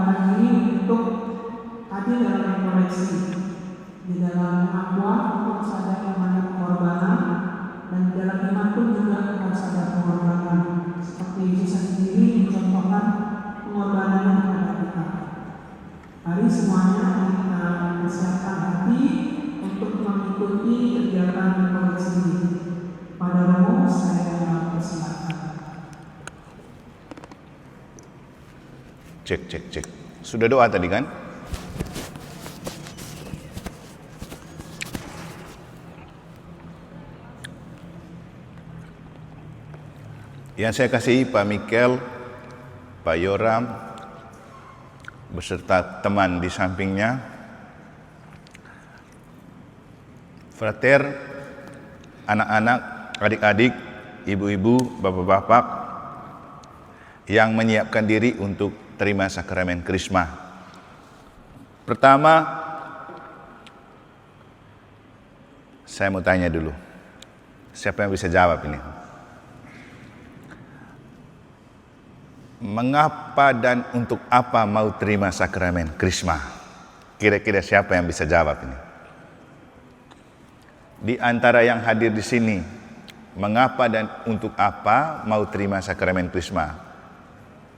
menyempatkan diri untuk hadir dalam rekoleksi di dalam pengakuan untuk sadar mengenai pengorbanan, dan di dalam iman pun juga akan sadar pengorbanan, seperti Yesus sendiri mencontohkan pengorbanannya kepada kita. Mari semuanya kita persiapkan hati untuk mengikuti kegiatan rekoleksi ini. Pada Romo saya persilakan. Cek. Sudah doa tadi kan? Yang saya kasihi Pak Mikel, Pak Yoram, beserta teman di sampingnya, frater, anak-anak, adik-adik, ibu-ibu, bapak-bapak yang menyiapkan diri untuk terima sakramen Krisma. Pertama, saya mau tanya dulu, siapa yang bisa jawab ini? Mengapa dan untuk apa mau terima sakramen Krisma? Kira-kira siapa yang bisa jawab ini? Di antara yang hadir di sini, mengapa dan untuk apa mau terima sakramen Krisma?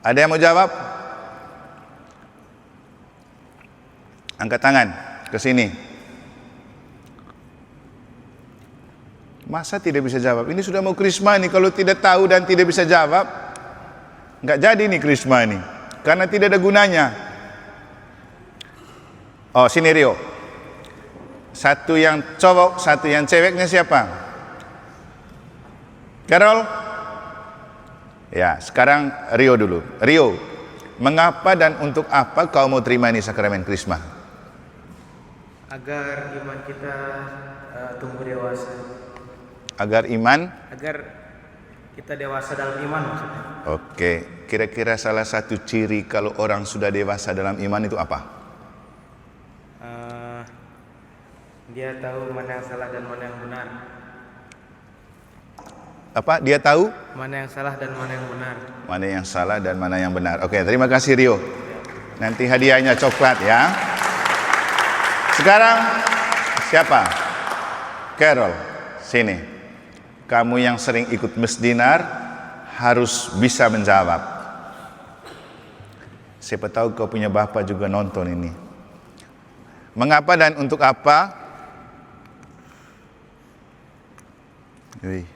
Ada yang mau jawab? Angkat tangan ke sini. Masa tidak bisa jawab? Ini sudah mau Krisma nih, kalau tidak tahu dan tidak bisa jawab, nggak jadi nih Krisma ini, karena tidak ada gunanya. Oh, sini Rio. Satu yang cowok, satu yang ceweknya siapa? Carol? Ya, sekarang Rio dulu. Rio, mengapa dan untuk apa kau mau terima ini sakramen Krisma? Agar iman kita tumbuh dewasa. Agar iman? Agar kita dewasa dalam iman maksudnya. Oke, kira-kira salah satu ciri kalau orang sudah dewasa dalam iman itu apa? Dia tahu mana yang salah dan mana yang benar. Apa? Dia tahu? Mana yang salah dan mana yang benar. Mana yang salah dan mana yang benar. Oke, terima kasih Rio. Nanti hadiahnya coklat ya. Sekarang siapa? Carol, sini. Kamu yang sering ikut mesdinar harus bisa menjawab. Siapa tahu kau punya bapak juga nonton ini. Mengapa dan untuk apa? Wih.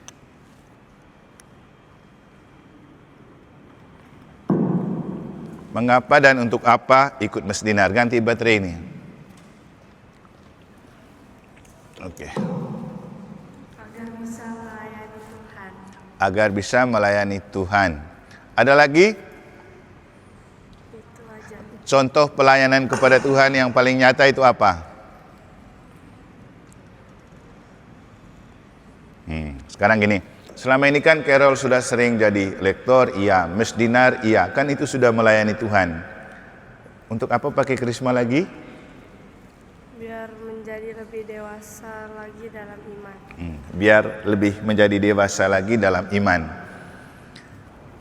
Mengapa dan untuk apa ikut mesdinar? Ganti baterai ini. Oke. Agar bisa melayani Tuhan. Agar bisa melayani Tuhan. Ada lagi? Itu aja. Contoh pelayanan kepada Tuhan yang paling nyata itu apa? Sekarang gini, selama ini kan Carol sudah sering jadi lektor, iya, mesdinar, iya, kan itu sudah melayani Tuhan. Untuk apa pakai Krisma lagi? Biar menjadi lebih dewasa lagi dalam iman. Biar lebih menjadi dewasa lagi dalam iman.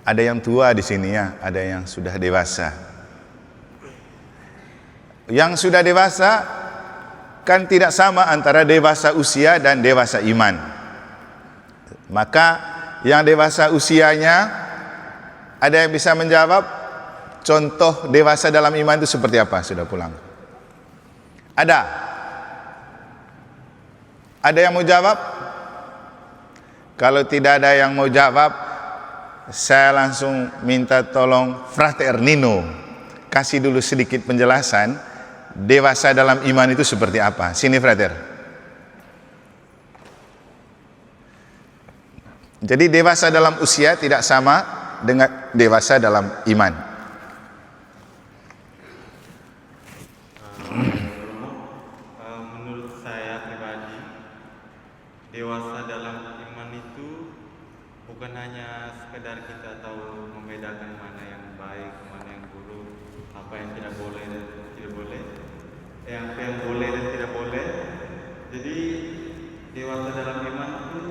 Ada yang tua di sini ya, ada yang sudah dewasa. Yang sudah dewasa kan tidak sama antara dewasa usia dan dewasa iman. Maka yang dewasa usianya, ada yang bisa menjawab contoh dewasa dalam iman itu seperti apa? Sudah pulang. Ada? Ada yang mau jawab? Kalau tidak ada yang mau jawab, saya langsung minta tolong Frater Nino kasih dulu sedikit penjelasan dewasa dalam iman itu seperti apa. Sini Frater. Jadi dewasa dalam usia tidak sama dengan dewasa dalam iman. Menurut saya pribadi, dewasa dalam iman itu bukan hanya sekedar kita tahu membedakan mana yang baik, mana yang buruk, apa yang tidak boleh dan tidak boleh, apa yang boleh dan tidak boleh. Jadi dewasa dalam iman itu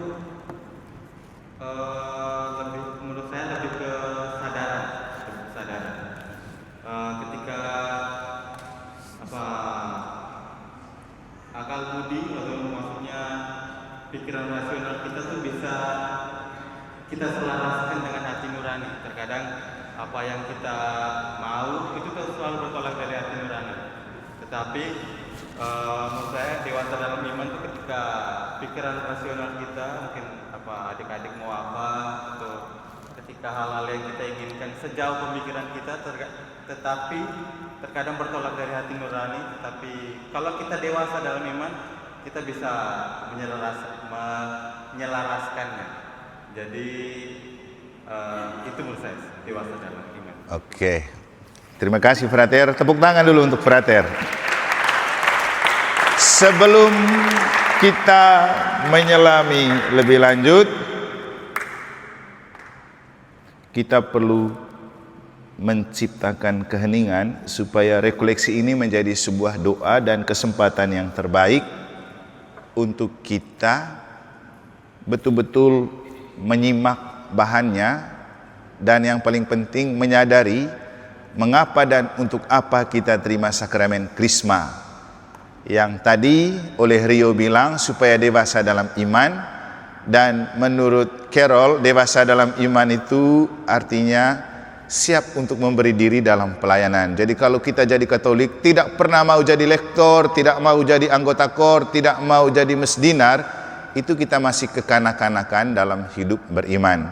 lebih, menurut saya lebih ke kesadaran. Ketika kita selaraskan dengan hati nurani. Terkadang apa yang kita mau itu kan selalu bertolak dari hati nurani. Tetapi menurut saya dewasa dalam iman itu ketika pikiran rasional kita, mungkin adik-adik mau apa, atau ketika hal-hal yang kita inginkan sejauh pemikiran kita, tetapi terkadang bertolak dari hati nurani. Tetapi kalau kita dewasa dalam iman, kita bisa menyelaraskannya. Jadi itu menurut saya dewasa dalam iman. Oke, terima kasih Frater. Tepuk tangan dulu untuk Frater. Sebelum kita menyelami lebih lanjut, kita perlu menciptakan keheningan supaya rekoleksi ini menjadi sebuah doa dan kesempatan yang terbaik untuk kita betul-betul menyimak bahannya, dan yang paling penting menyadari mengapa dan untuk apa kita terima sakramen Krisma. Yang tadi oleh Rio bilang supaya dewasa dalam iman, dan menurut Carol dewasa dalam iman itu artinya siap untuk memberi diri dalam pelayanan. Jadi kalau kita jadi Katolik tidak pernah mau jadi lektor, tidak mau jadi anggota KOR, tidak mau jadi mesdinar, itu kita masih kekanak-kanakan dalam hidup beriman.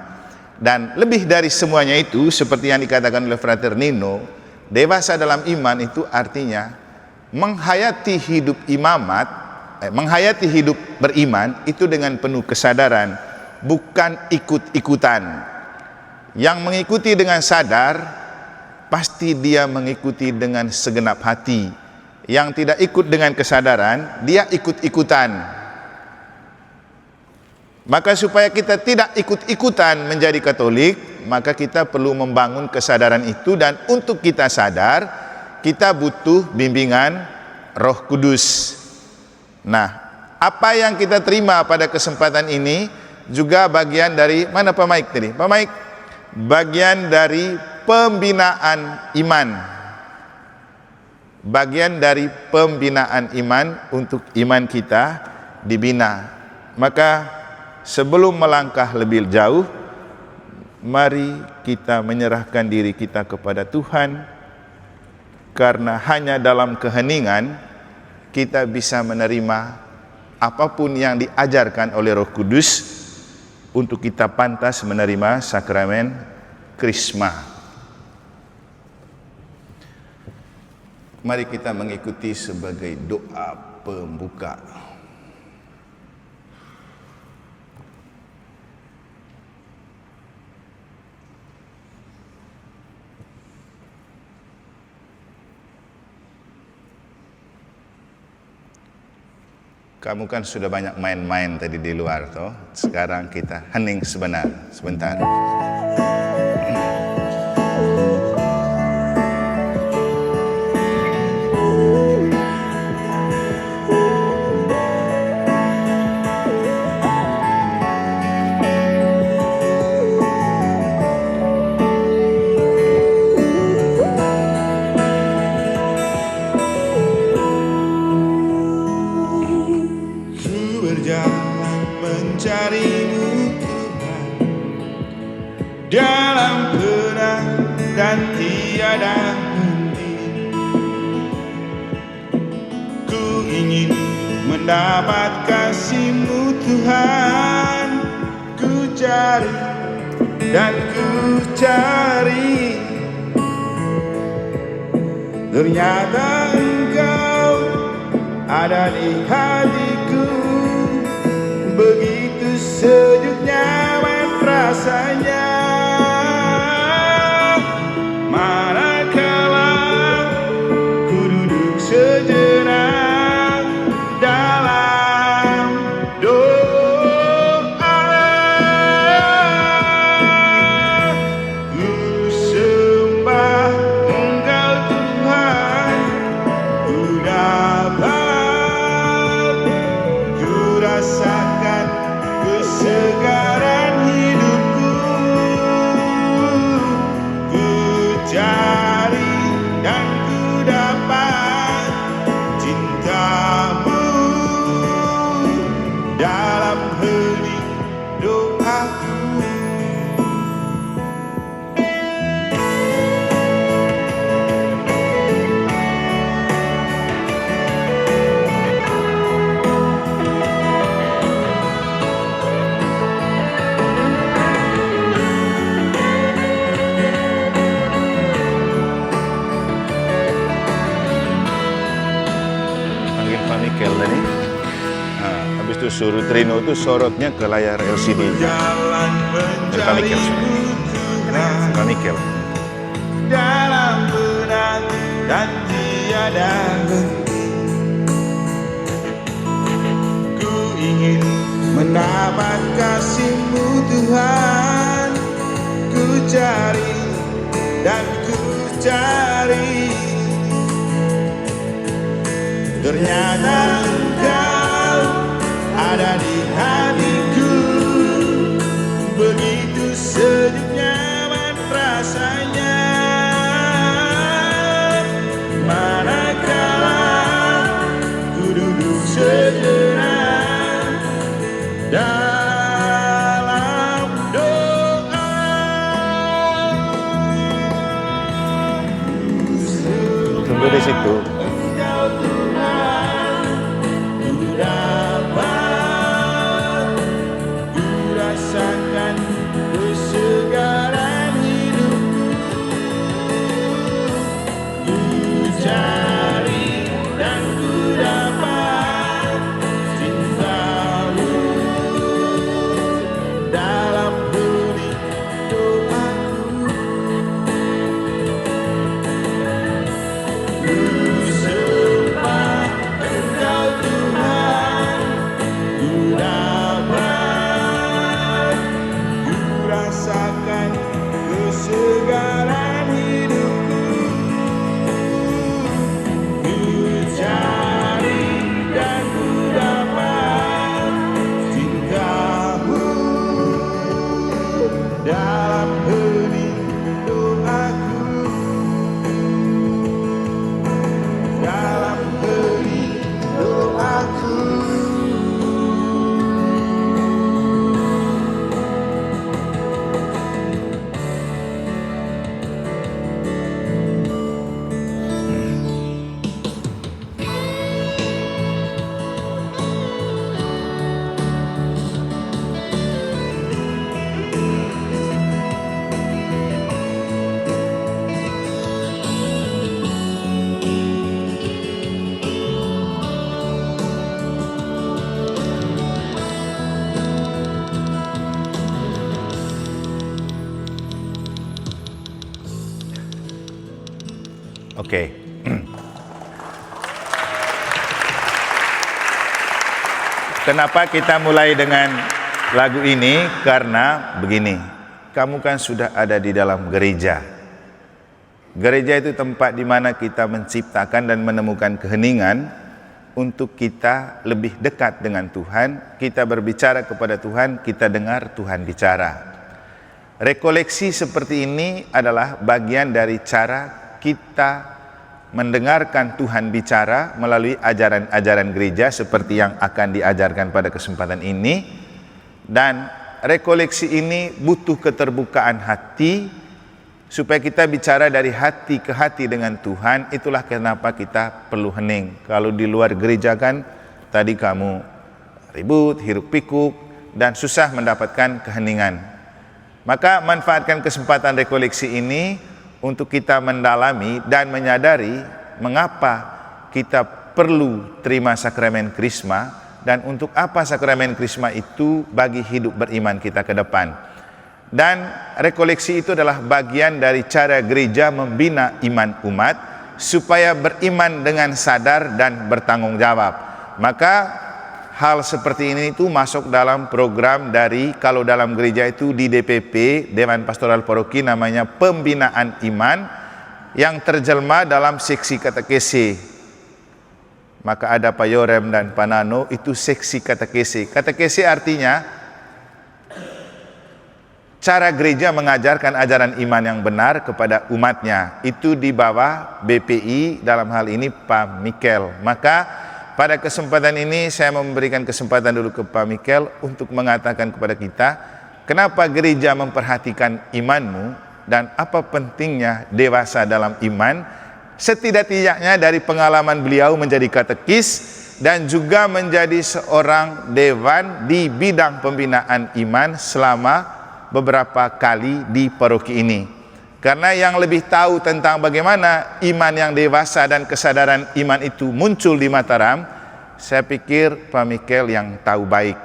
Dan lebih dari semuanya itu, seperti yang dikatakan oleh Frater Nino, dewasa dalam iman itu artinya menghayati hidup imamat, menghayati hidup beriman itu dengan penuh kesadaran, bukan ikut-ikutan. Yang mengikuti dengan sadar, pasti dia mengikuti dengan segenap hati. Yang tidak ikut dengan kesadaran, dia ikut-ikutan. Maka supaya kita tidak ikut-ikutan menjadi Katolik, maka kita perlu membangun kesadaran itu, dan untuk kita sadar, kita butuh bimbingan Roh Kudus. Nah, apa yang kita terima pada kesempatan ini juga bagian dari, mana Pak Maik tadi? Pak Maik, bagian dari pembinaan iman. Bagian dari pembinaan iman untuk iman kita dibina. Maka sebelum melangkah lebih jauh, mari kita menyerahkan diri kita kepada Tuhan, karena hanya dalam keheningan kita bisa menerima apapun yang diajarkan oleh Roh Kudus untuk kita pantas menerima sakramen Krisma. Mari kita mengikuti sebagai doa pembuka. Kamu kan sudah banyak main-main tadi di luar toh. Sekarang kita hening sebentar. Mencarimu Tuhan dalam perang dan tiada henti. Ku ingin mendapat kasih-Mu Tuhan. Ku cari dan ku cari, ternyata Engkau ada di hatiku. Begitu sejuk nyaman rasanya, manakala ku duduk sejenak dalam doa. Ku sembah Engkau Tuhan, ku dapat, ku rasakan kesegaran hidupku. suruh Trino itu sorotnya ke layar LCD. Jalan Pak mencari Mikel. Tuhan Pak Mikel. dalam benak dan tiada henti. Ku ingin mendapat kasih-Mu Tuhan. Ku cari dan ku cari, ternyata Engkau ada di hatiku. Begitu sejuk nyaman rasanya, manakala ku duduk sejenak dalam doa. Tunggu di situ. Engkau Tuhan, ku dapat, ku rasakan kesegaran hidupku. Ku cari dan ku dapat cinta-Mu dalam benih doaku. Ku sembah Engkau Tuhan, ku dapat, ku rasakan kesegaran hidupku. Ku cari dan ku dapat cinta-Mu dalam hening doaku. Dalam hening doaku. Oke. Kenapa kita mulai dengan lagu ini? Karena begini, kamu kan sudah ada di dalam gereja. Gereja itu tempat di mana kita menciptakan dan menemukan keheningan untuk kita lebih dekat dengan Tuhan. Kita berbicara kepada Tuhan, kita dengar Tuhan bicara. Rekoleksi seperti ini adalah bagian dari cara kita mendengarkan Tuhan bicara melalui ajaran-ajaran gereja seperti yang akan diajarkan pada kesempatan ini. Dan rekoleksi ini butuh keterbukaan hati supaya kita bicara dari hati ke hati dengan Tuhan. Itulah kenapa kita perlu hening. Kalau di luar gereja kan tadi kamu ribut, hiruk pikuk dan susah mendapatkan keheningan. Maka manfaatkan kesempatan rekoleksi ini untuk kita mendalami dan menyadari mengapa kita perlu terima sakramen Krisma dan untuk apa sakramen Krisma itu bagi hidup beriman kita ke depan. Dan rekoleksi itu adalah bagian dari cara gereja membina iman umat supaya beriman dengan sadar dan bertanggung jawab. Maka hal seperti ini itu masuk dalam program dari, kalau dalam gereja itu di DPP, Dewan Pastoral Paroki, namanya Pembinaan Iman, yang terjelma dalam seksi katekese. Maka ada Pak Yorem dan Pak Nano, itu seksi katekese. Katekese artinya cara gereja mengajarkan ajaran iman yang benar kepada umatnya. Itu di bawah BPI, dalam hal ini Pak Mikel. Maka pada kesempatan ini saya memberikan kesempatan dulu ke Pak Mikel untuk mengatakan kepada kita kenapa gereja memperhatikan imanmu dan apa pentingnya dewasa dalam iman, setidak-tidaknya dari pengalaman beliau menjadi katekis dan juga menjadi seorang dewan di bidang pembinaan iman selama beberapa kali di paroki ini. Karena yang lebih tahu tentang bagaimana iman yang dewasa dan kesadaran iman itu muncul di Mataram, saya pikir Pak Mikel yang tahu baik.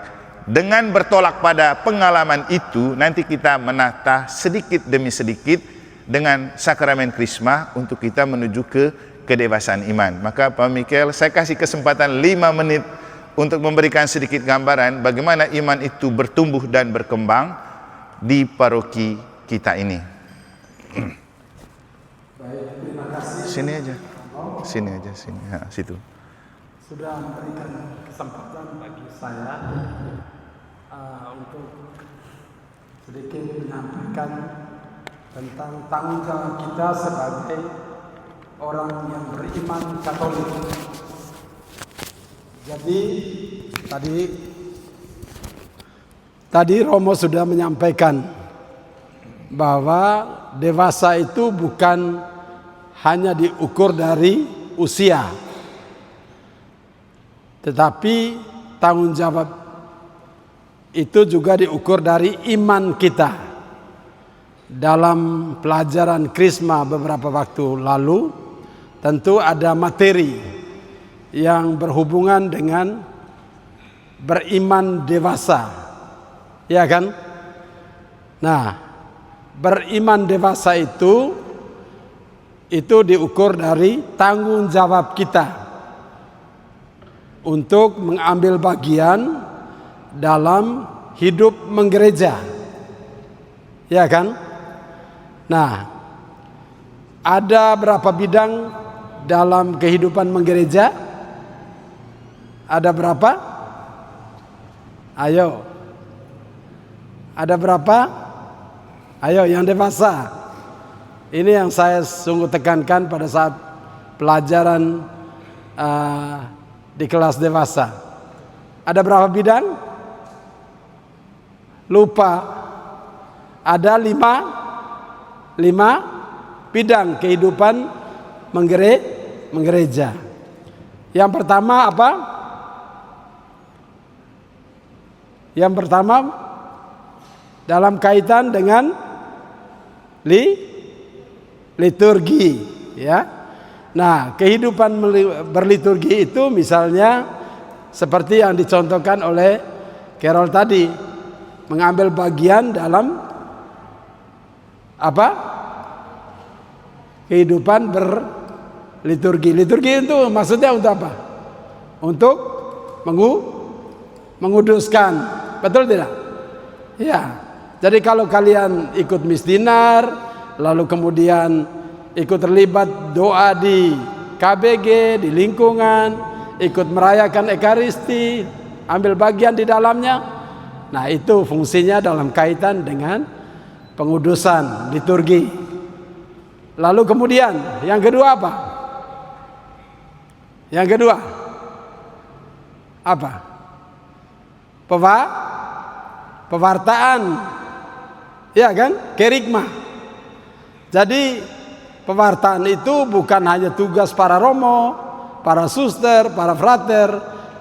Dengan bertolak pada pengalaman itu, nanti kita menata sedikit demi sedikit dengan sakramen Krisma untuk kita menuju ke kedewasaan iman. Maka Pak Mikel, saya kasih kesempatan 5 menit untuk memberikan sedikit gambaran bagaimana iman itu bertumbuh dan berkembang di paroki kita ini. Baik, terima kasih. Sini aja, sini aja, sini, nah, situ. Sudah memberikan kesempatan bagi saya untuk sedikit menyampaikan tentang tanggung jawab kita sebagai orang yang beriman Katolik. Jadi tadi Romo sudah menyampaikan bahwa dewasa itu bukan hanya diukur dari usia, tetapi tanggung jawab itu juga diukur dari iman kita. Dalam pelajaran Krisma beberapa waktu lalu, tentu ada materi yang berhubungan dengan beriman dewasa, ya kan? Nah, beriman dewasa itu diukur dari tanggung jawab kita untuk mengambil bagian dalam hidup menggereja, ya kan? Nah, ada berapa bidang dalam kehidupan menggereja? Ada berapa? Ayo, ada berapa? Ayo, yang dewasa. Ini yang saya sungguh tekankan pada saat pelajaran di kelas dewasa. Ada berapa bidang? Lupa. Ada 5 bidang kehidupan menggereja. Yang pertama apa? Yang pertama dalam kaitan dengan liturgi, ya. Nah, kehidupan berliturgi itu misalnya seperti yang dicontohkan oleh Carol tadi, mengambil bagian dalam apa? Kehidupan berliturgi. Liturgi itu maksudnya untuk apa? Untuk menguduskan. Betul tidak? Ya. Jadi kalau kalian ikut misdinar, lalu kemudian ikut terlibat doa di KBG, di lingkungan, ikut merayakan Ekaristi, ambil bagian di dalamnya. Nah, itu fungsinya dalam kaitan dengan pengudusan liturgi. Lalu kemudian yang kedua apa? Yang kedua apa? Pewartaan, ya kan? Kerigma. Jadi pewartaan itu bukan hanya tugas para romo, para suster, para frater,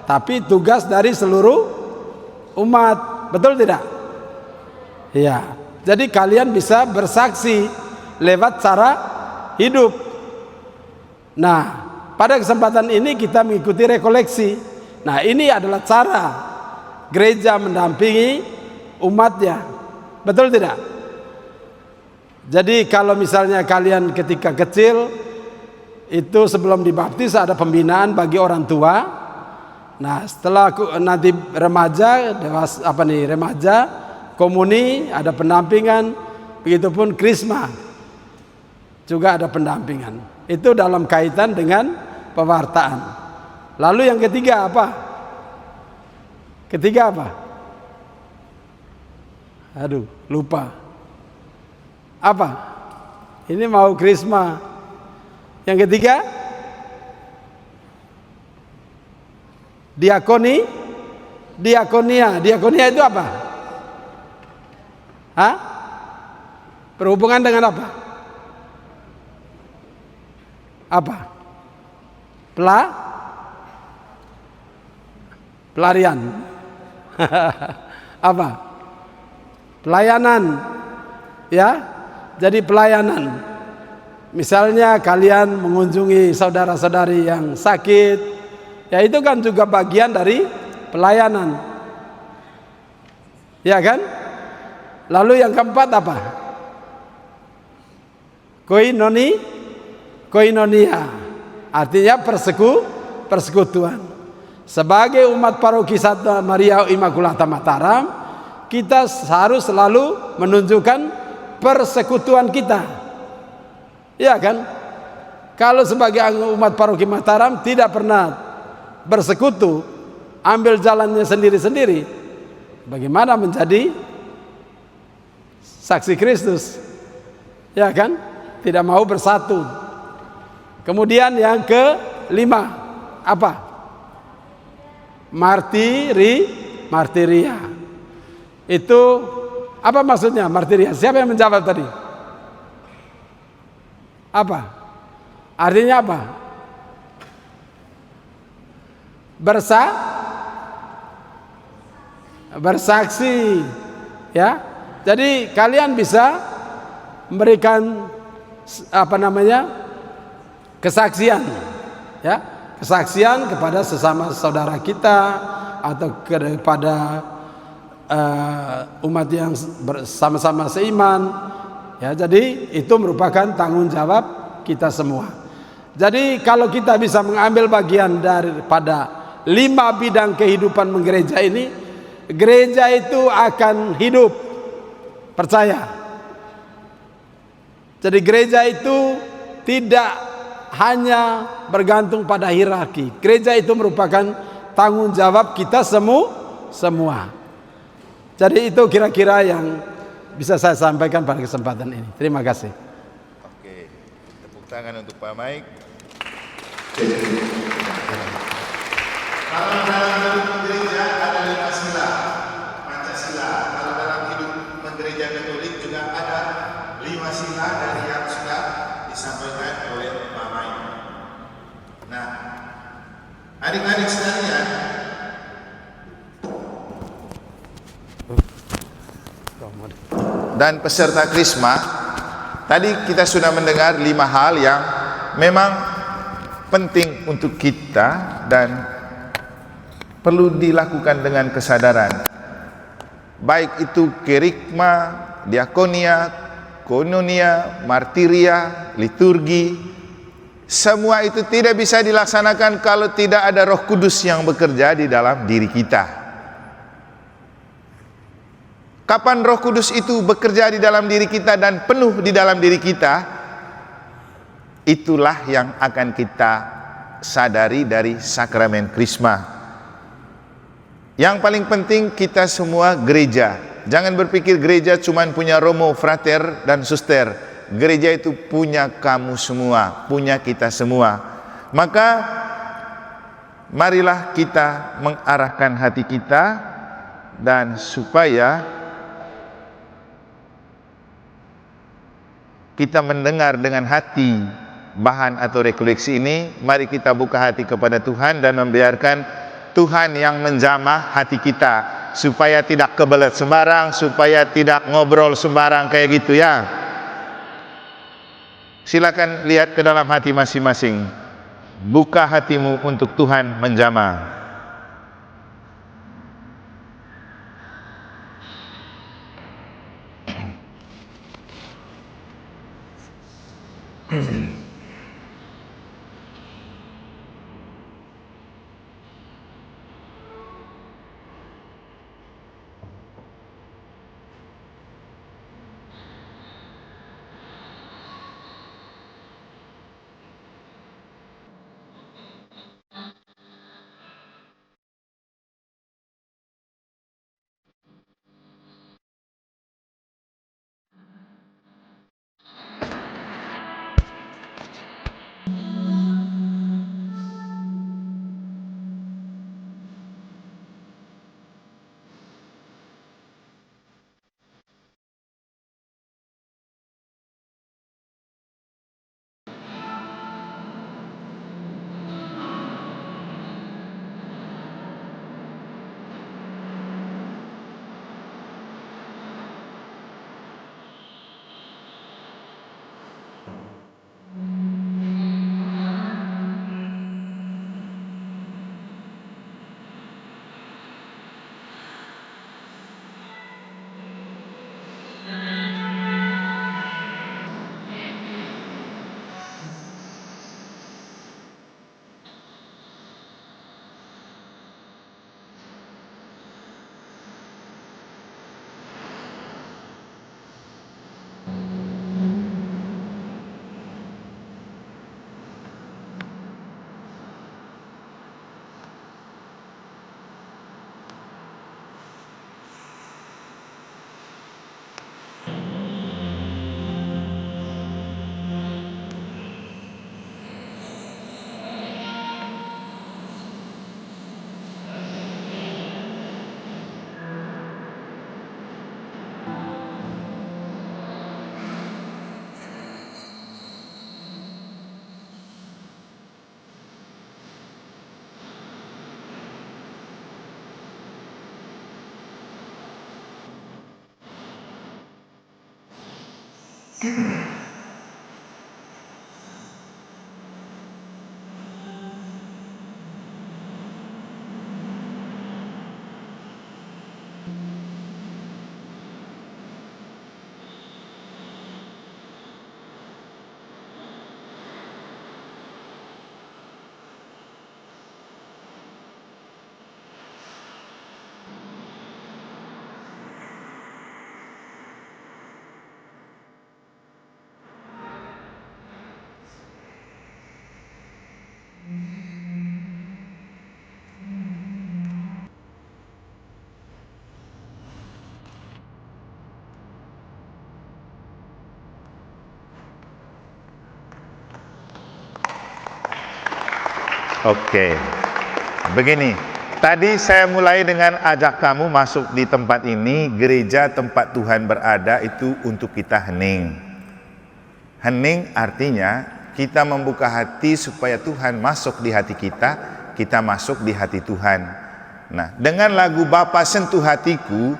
tapi tugas dari seluruh umat. Betul tidak? Iya. Jadi kalian bisa bersaksi lewat cara hidup. Nah, pada kesempatan ini kita mengikuti rekoleksi. Nah, ini adalah cara gereja mendampingi umatnya. Betul tidak? Jadi kalau misalnya kalian ketika kecil itu sebelum dibaptis ada pembinaan bagi orang tua. Nah, setelah nanti remaja, remaja, komuni, ada pendampingan, begitupun krisma juga ada pendampingan. Itu dalam kaitan dengan pewartaan. Lalu yang ketiga apa? Ketiga apa? Aduh, lupa. Apa? Ini mau krisma. Yang ketiga? Diakonia. Diakonia itu apa? Hah? Berhubungan dengan apa? Apa? Pelarian. Apa? Pelayanan. Ya. Jadi pelayanan. Misalnya kalian mengunjungi saudara-saudari yang sakit, Ya itu kan juga bagian dari pelayanan. Ya kan? Lalu yang keempat apa? Koinonia. Artinya persekutuan. Sebagai umat paroki Santa Maria Immaculata Mataram, kita harus selalu menunjukkan persekutuan kita. Ya kan? Kalau sebagai umat paroki Mataram tidak pernah bersekutu, ambil jalannya sendiri-sendiri, bagaimana menjadi saksi Kristus? Ya kan? Tidak mau bersatu. Kemudian yang kelima apa? Martiria. Itu apa maksudnya martiria? Siapa yang menjawab tadi? Apa? Artinya apa? Bersaksi. Ya. Jadi kalian bisa memberikan kesaksian, ya, kesaksian kepada sesama saudara kita atau kepada umat yang bersama-sama seiman, ya. Jadi itu merupakan tanggung jawab kita semua. Jadi kalau kita bisa mengambil bagian daripada 5 bidang kehidupan menggereja ini, gereja itu akan hidup, percaya. Jadi gereja itu tidak hanya bergantung pada hierarki. Gereja itu merupakan tanggung jawab kita semua. Jadi itu kira-kira yang bisa saya sampaikan pada kesempatan ini. Terima kasih. Oke, tepuk tangan untuk Pak Mike. Kalau dalam hidup gereja ada 5 sila, Pancasila. Kalau dalam hidup gereja Katolik juga ada 5 sila dari yang sudah disampaikan oleh Pak Mike. Nah, adik-adik sekalian, dan peserta Krisma, tadi kita sudah mendengar 5 hal yang memang penting untuk kita dan perlu dilakukan dengan kesadaran. Baik itu kerikma, diakonia, koinonia, martiria, liturgi, semua itu tidak bisa dilaksanakan kalau tidak ada Roh Kudus yang bekerja di dalam diri kita. Kapan Roh Kudus itu bekerja di dalam diri kita dan penuh di dalam diri kita, itulah yang akan kita sadari dari sakramen Krisma. Yang paling penting kita semua gereja. Jangan berpikir gereja cuma punya romo, frater, dan suster. Gereja itu punya kamu semua, punya kita semua. Maka marilah kita mengarahkan hati kita dan supaya kita mendengar dengan hati bahan atau rekoleksi ini, mari kita buka hati kepada Tuhan dan membiarkan Tuhan yang menjamah hati kita, supaya tidak kebelet sembarang, supaya tidak ngobrol sembarang kayak gitu ya. Silakan lihat ke dalam hati masing-masing. Buka hatimu untuk Tuhan menjamah. Oke, begini. Tadi saya mulai dengan ajak kamu masuk di tempat ini, gereja tempat Tuhan berada itu untuk kita hening. Hening artinya kita membuka hati supaya Tuhan masuk di hati kita, kita masuk di hati Tuhan. Nah, dengan lagu Bapa Sentuh Hatiku,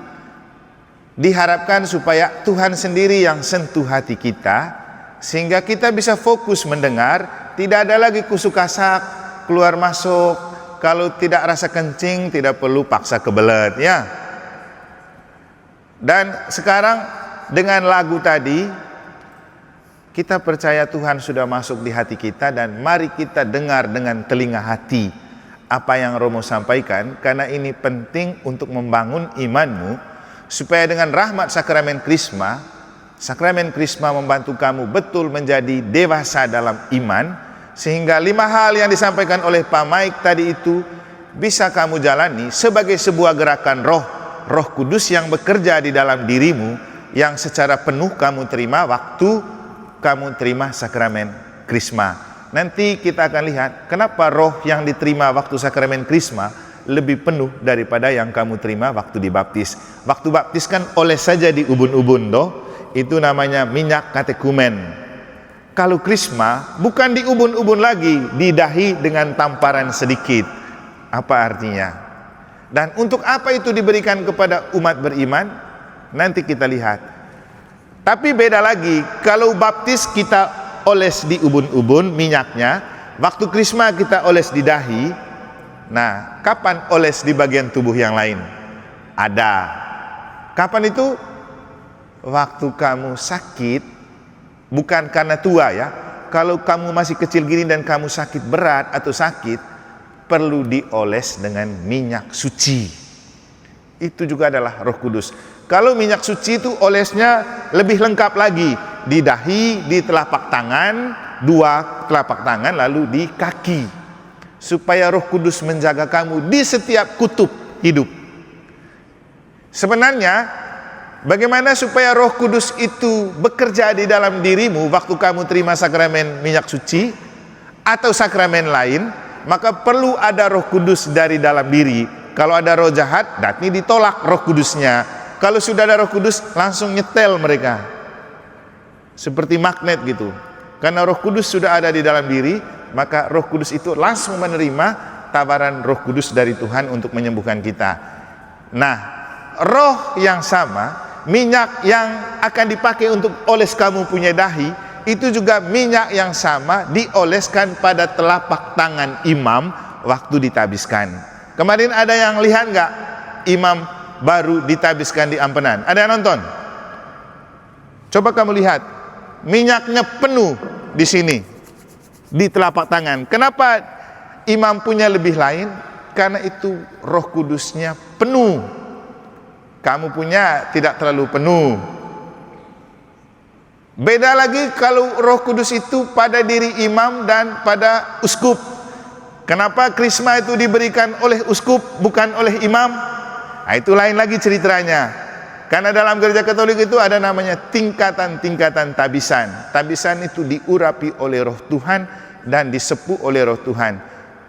diharapkan supaya Tuhan sendiri yang sentuh hati kita, sehingga kita bisa fokus mendengar, tidak ada lagi kusuk-kasak, keluar masuk. Kalau tidak rasa kencing, tidak perlu paksa kebelet, ya. Dan sekarang dengan lagu tadi, kita percaya Tuhan sudah masuk di hati kita, dan mari kita dengar dengan telinga hati apa yang Romo sampaikan, karena ini penting untuk membangun imanmu, supaya dengan rahmat sakramen Krisma membantu kamu betul menjadi dewasa dalam iman, sehingga 5 hal yang disampaikan oleh Pak Mike tadi itu bisa kamu jalani sebagai sebuah gerakan Roh Kudus yang bekerja di dalam dirimu, yang secara penuh kamu terima waktu kamu terima sakramen Krisma. Nanti kita akan lihat kenapa roh yang diterima waktu sakramen Krisma lebih penuh daripada yang kamu terima waktu dibaptis. Waktu baptis kan oles saja di ubun-ubun, itu namanya minyak katekumen. Kalau Krisma bukan di ubun-ubun lagi, di dahi dengan tamparan sedikit. Apa artinya? Dan untuk apa itu diberikan kepada umat beriman? Nanti kita lihat. Tapi beda lagi, kalau baptis kita oles di ubun-ubun minyaknya, waktu Krisma kita oles di dahi. Nah, kapan oles di bagian tubuh yang lain? Ada. Kapan itu? Waktu kamu sakit, bukan karena tua ya. Kalau kamu masih kecil gini dan kamu sakit berat atau sakit, perlu dioles dengan minyak suci. Itu juga adalah Roh Kudus. Kalau minyak suci itu olesnya lebih lengkap lagi, di dahi, di telapak tangan, 2 telapak tangan, lalu di kaki, supaya Roh Kudus menjaga kamu di setiap kutub hidup. Sebenarnya bagaimana supaya Roh Kudus itu bekerja di dalam dirimu waktu kamu terima sakramen minyak suci atau sakramen lain? Maka perlu ada Roh Kudus dari dalam diri. Kalau ada roh jahat, datang ditolak Roh Kudusnya. Kalau sudah ada Roh Kudus, langsung nyetel mereka, seperti magnet gitu. Karena Roh Kudus sudah ada di dalam diri, maka Roh Kudus itu langsung menerima tawaran Roh Kudus dari Tuhan untuk menyembuhkan kita. Nah, roh yang sama, minyak yang akan dipakai untuk oles kamu punya dahi, itu juga minyak yang sama dioleskan pada telapak tangan imam waktu ditabiskan. Kemarin ada yang lihat nggak imam baru ditabiskan di ampenan? Ada yang nonton? Coba kamu lihat, minyaknya penuh di sini, di telapak tangan. Kenapa imam punya lebih lain? Karena itu Roh Kudusnya penuh. Kamu punya tidak terlalu penuh. Beda lagi kalau Roh Kudus itu pada diri imam dan pada uskup. Kenapa Krisma itu diberikan oleh uskup bukan oleh imam? Nah, itu lain lagi ceritanya. Karena dalam gereja Katolik itu ada namanya tingkatan-tingkatan tabisan. Tabisan itu diurapi oleh Roh Tuhan dan disepuh oleh Roh Tuhan.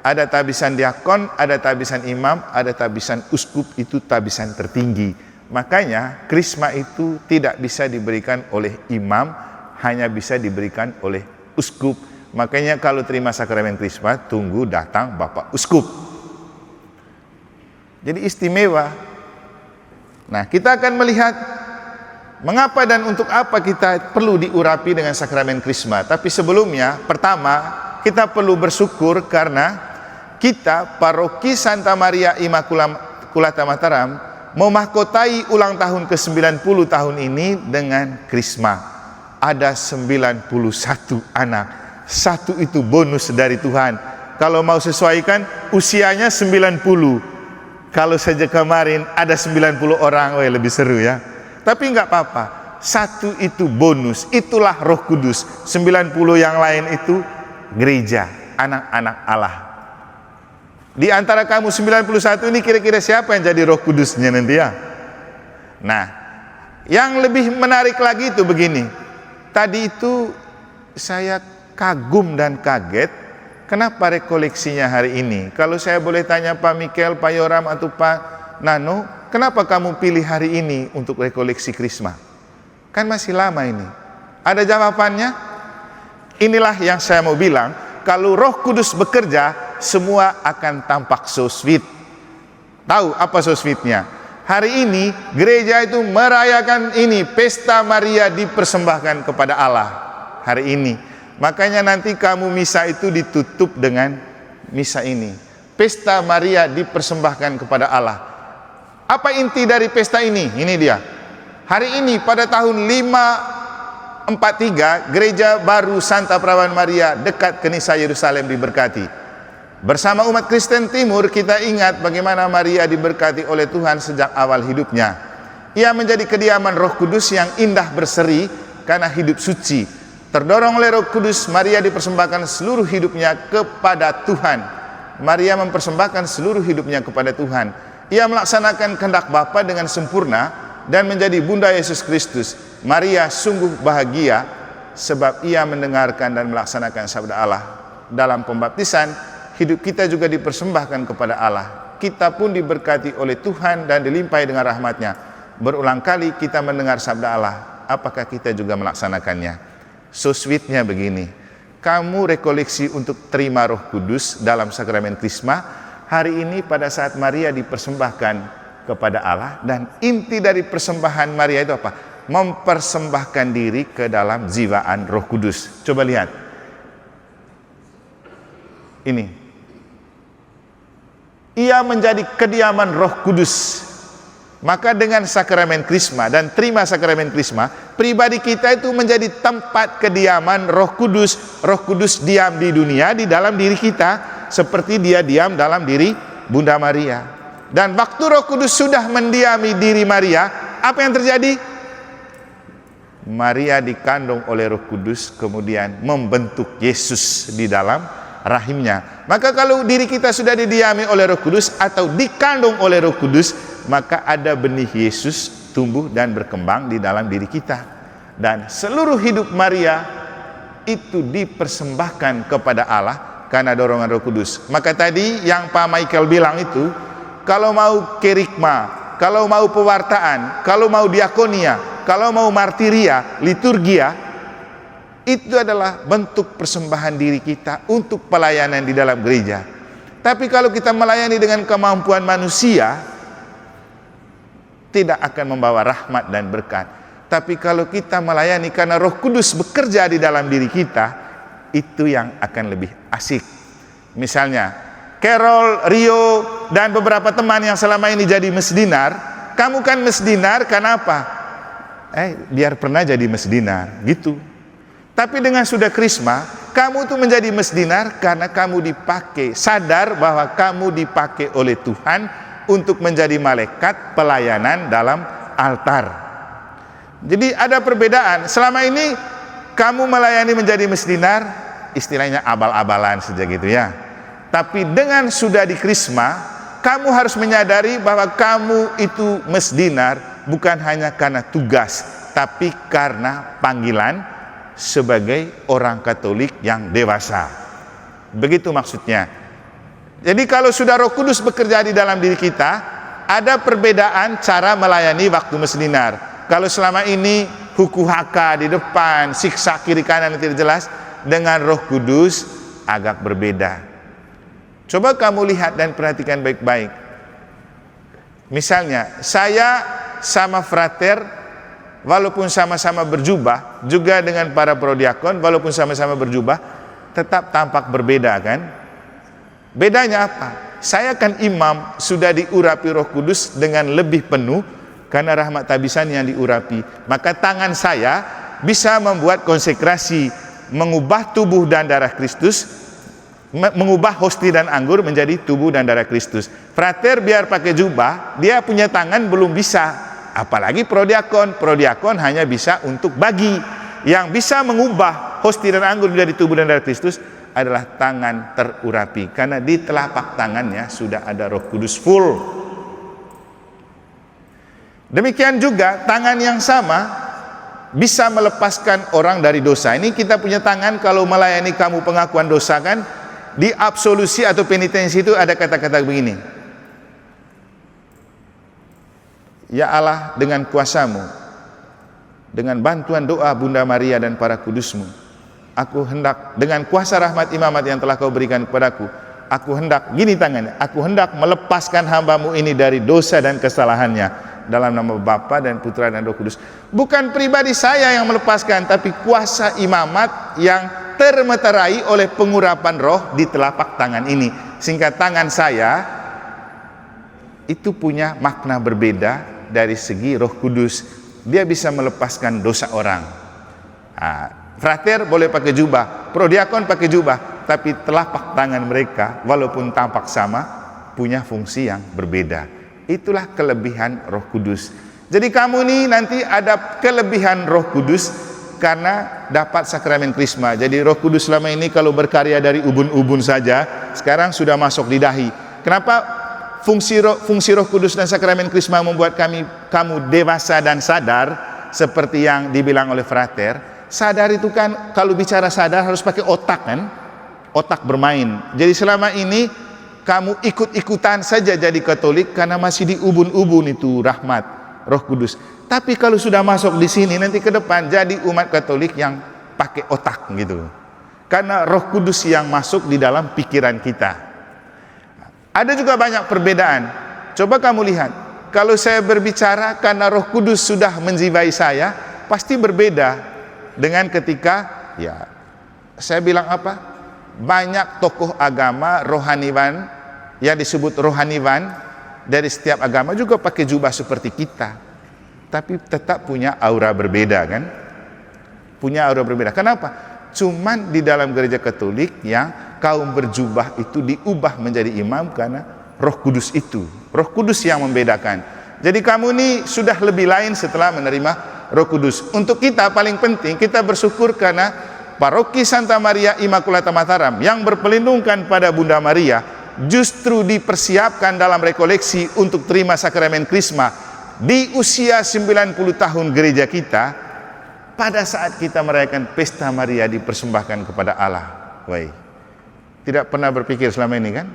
Ada tabisan diakon, ada tabisan imam, ada tabisan uskup, itu tabisan tertinggi. Makanya Krisma itu tidak bisa diberikan oleh imam, hanya bisa diberikan oleh uskup. Makanya kalau terima sakramen Krisma, tunggu datang Bapak Uskup. Jadi istimewa. Nah, kita akan melihat Mengapa dan untuk apa kita perlu diurapi dengan sakramen Krisma? Tapi sebelumnya, pertama, kita perlu bersyukur karena kita Paroki Santa Maria Immaculata Mataram memahkotai ulang tahun ke-90 tahun ini dengan Krisma. Ada 91 anak. Satu itu bonus dari Tuhan. Kalau mau sesuaikan, usianya 90. Kalau saja kemarin ada 90 orang, lebih seru ya. Tapi enggak apa-apa, satu itu bonus, itulah Roh Kudus. 90 yang lain itu gereja, anak-anak Allah. Di antara kamu 91 ini kira-kira siapa yang jadi Roh Kudusnya nanti ya? Nah, yang lebih menarik lagi itu begini. Tadi itu saya kagum dan kaget, kenapa rekoleksinya hari ini? Kalau saya boleh tanya Pak Mikel, Pak Yoram atau Pak Nano, kenapa kamu pilih hari ini untuk rekoleksi Krisma? Kan masih lama ini. Ada jawabannya? Inilah yang saya mau bilang. Kalau Roh Kudus bekerja, semua akan tampak so sweet. Tahu apa so sweetnya? Hari ini gereja itu merayakan ini, Pesta Maria dipersembahkan kepada Allah. Hari ini. Makanya nanti kamu misa itu ditutup dengan misa ini. Pesta Maria dipersembahkan kepada Allah. Apa inti dari pesta ini? Ini dia. Hari ini pada tahun 543, gereja baru Santa Perawan Maria dekat Kenisa Yerusalem diberkati. Bersama umat Kristen Timur kita ingat bagaimana Maria diberkati oleh Tuhan sejak awal hidupnya. Ia menjadi kediaman Roh Kudus yang indah berseri karena hidup suci. Terdorong oleh Roh Kudus, Maria dipersembahkan seluruh hidupnya kepada Tuhan. Maria mempersembahkan seluruh hidupnya kepada Tuhan. Ia melaksanakan kehendak Bapa dengan sempurna dan menjadi Bunda Yesus Kristus. Maria sungguh bahagia sebab ia mendengarkan dan melaksanakan sabda Allah. Dalam pembaptisan, hidup kita juga dipersembahkan kepada Allah. Kita pun diberkati oleh Tuhan dan dilimpahi dengan rahmat-Nya. Berulang kali kita mendengar sabda Allah. Apakah kita juga melaksanakannya? So sweetnya begini. Kamu rekoleksi untuk terima Roh Kudus dalam sakramen Krisma. Hari ini pada saat Maria dipersembahkan kepada Allah, dan inti dari persembahan Maria itu apa? Mempersembahkan diri ke dalam jiwaan Roh Kudus. Coba lihat. Ini. Ia menjadi kediaman Roh Kudus. Maka dengan sakramen Krisma dan terima sakramen Krisma, pribadi kita itu menjadi tempat kediaman Roh Kudus. Roh Kudus diam di dunia, di dalam diri kita, seperti dia diam dalam diri Bunda Maria. Dan waktu Roh Kudus sudah mendiami diri Maria, apa yang terjadi? Maria dikandung oleh Roh Kudus, kemudian membentuk Yesus di dalam rahimnya. Maka kalau diri kita sudah didiami oleh Roh Kudus atau dikandung oleh Roh Kudus, maka ada benih Yesus tumbuh dan berkembang di dalam diri kita. Dan seluruh hidup Maria itu dipersembahkan kepada Allah karena dorongan Roh Kudus. Maka tadi yang Pak Michael bilang itu, kalau mau kerikma, kalau mau pewartaan, kalau mau diakonia, kalau mau martiria, liturgia, itu adalah bentuk persembahan diri kita untuk pelayanan di dalam gereja. Tapi kalau kita melayani dengan kemampuan manusia, tidak akan membawa rahmat dan berkat. Tapi kalau kita melayani karena Roh Kudus bekerja di dalam diri kita, itu yang akan lebih asik. Misalnya Carol, Rio, dan beberapa teman yang selama ini jadi mesdinar. Kamu kan mesdinar karena apa? Biar pernah jadi mesdinar gitu. Tapi dengan sudah Krisma, kamu tuh menjadi mesdinar karena kamu dipakai, sadar bahwa kamu dipakai oleh Tuhan untuk menjadi malaikat pelayanan dalam altar. Jadi ada perbedaan. Selama ini kamu melayani menjadi mesdinar, istilahnya abal-abalan saja gitu ya. Tapi dengan sudah di Krisma, kamu harus menyadari bahwa kamu itu mesdinar bukan hanya karena tugas, tapi karena panggilan sebagai orang Katolik yang dewasa. Begitu maksudnya. Jadi kalau sudah Roh Kudus bekerja di dalam diri kita, ada perbedaan cara melayani waktu mesdinar. Kalau selama ini huku haka di depan, siksa kiri kanan tidak jelas, dengan Roh Kudus agak berbeda. Coba kamu lihat dan perhatikan baik-baik. Misalnya, saya sama frater walaupun sama-sama berjubah, juga dengan para prodiakon, walaupun sama-sama berjubah, tetap tampak berbeda kan? Bedanya apa? Saya kan imam, sudah diurapi Roh Kudus dengan lebih penuh, karena rahmat tabisan yang diurapi. Maka tangan saya bisa membuat konsekrasi, mengubah tubuh dan darah Kristus, mengubah hosti dan anggur menjadi tubuh dan darah Kristus. Frater biar pakai jubah, dia punya tangan belum bisa. Apalagi prodiakon. Prodiakon hanya bisa untuk bagi. Yang bisa mengubah hosti dan anggur menjadi tubuh dan darah Kristus adalah tangan terurapi, karena di telapak tangannya sudah ada Roh Kudus full. Demikian juga tangan yang sama bisa melepaskan orang dari dosa. Ini kita punya tangan kalau melayani kamu pengakuan dosa kan, di absolusi atau penitensi itu ada kata-kata begini: ya Allah, dengan kuasamu, dengan bantuan doa Bunda Maria dan para kudusmu, aku hendak dengan kuasa rahmat imamat yang telah kau berikan kepadaku, aku hendak, gini tangannya, aku hendak melepaskan hambamu ini dari dosa dan kesalahannya, dalam nama Bapa dan Putra dan Roh Kudus. Bukan pribadi saya yang melepaskan, tapi kuasa imamat yang termeterai oleh pengurapan roh di telapak tangan ini. Sehingga tangan saya itu punya makna berbeda dari segi Roh Kudus. Dia bisa melepaskan dosa orang. Frater boleh pakai jubah, prodiakon pakai jubah, tapi telapak tangan mereka walaupun tampak sama punya fungsi yang berbeda. Itulah kelebihan Roh Kudus. Jadi kamu nih nanti ada kelebihan Roh Kudus karena dapat sakramen krisma. Jadi Roh Kudus selama ini kalau berkarya dari ubun-ubun saja, sekarang sudah masuk di dahi. Kenapa fungsi Roh Kudus dan sakramen krisma membuat kamu dewasa dan sadar, seperti yang dibilang oleh Frater? Sadar itu kan, kalau bicara sadar harus pakai otak kan, otak bermain. Jadi selama ini kamu ikut-ikutan saja jadi Katolik karena masih di ubun-ubun itu rahmat Roh Kudus. Tapi kalau sudah masuk di sini nanti ke depan jadi umat Katolik yang pakai otak gitu. Karena Roh Kudus yang masuk di dalam pikiran kita. Ada juga banyak perbedaan. Coba kamu lihat, kalau saya berbicara karena Roh Kudus sudah menjiwai saya, pasti berbeda dengan ketika ya saya bilang apa? Banyak tokoh agama rohaniwan yang disebut rohaniwan dari setiap agama juga pakai jubah seperti kita, tapi tetap punya aura berbeda kan? Punya aura berbeda. Kenapa? Cuman di dalam gereja Katolik yang kaum berjubah itu diubah menjadi imam karena Roh Kudus itu. Roh Kudus yang membedakan. Jadi kamu ini sudah lebih lain setelah menerima Roh Kudus. Untuk kita paling penting kita bersyukur karena Paroki Santa Maria Immaculata Mataram yang berpelindungkan pada Bunda Maria justru dipersiapkan dalam rekoleksi untuk terima sakramen krisma di usia 90 tahun gereja kita, pada saat kita merayakan pesta Maria dipersembahkan kepada Allah. Woi, tidak pernah berpikir selama ini kan?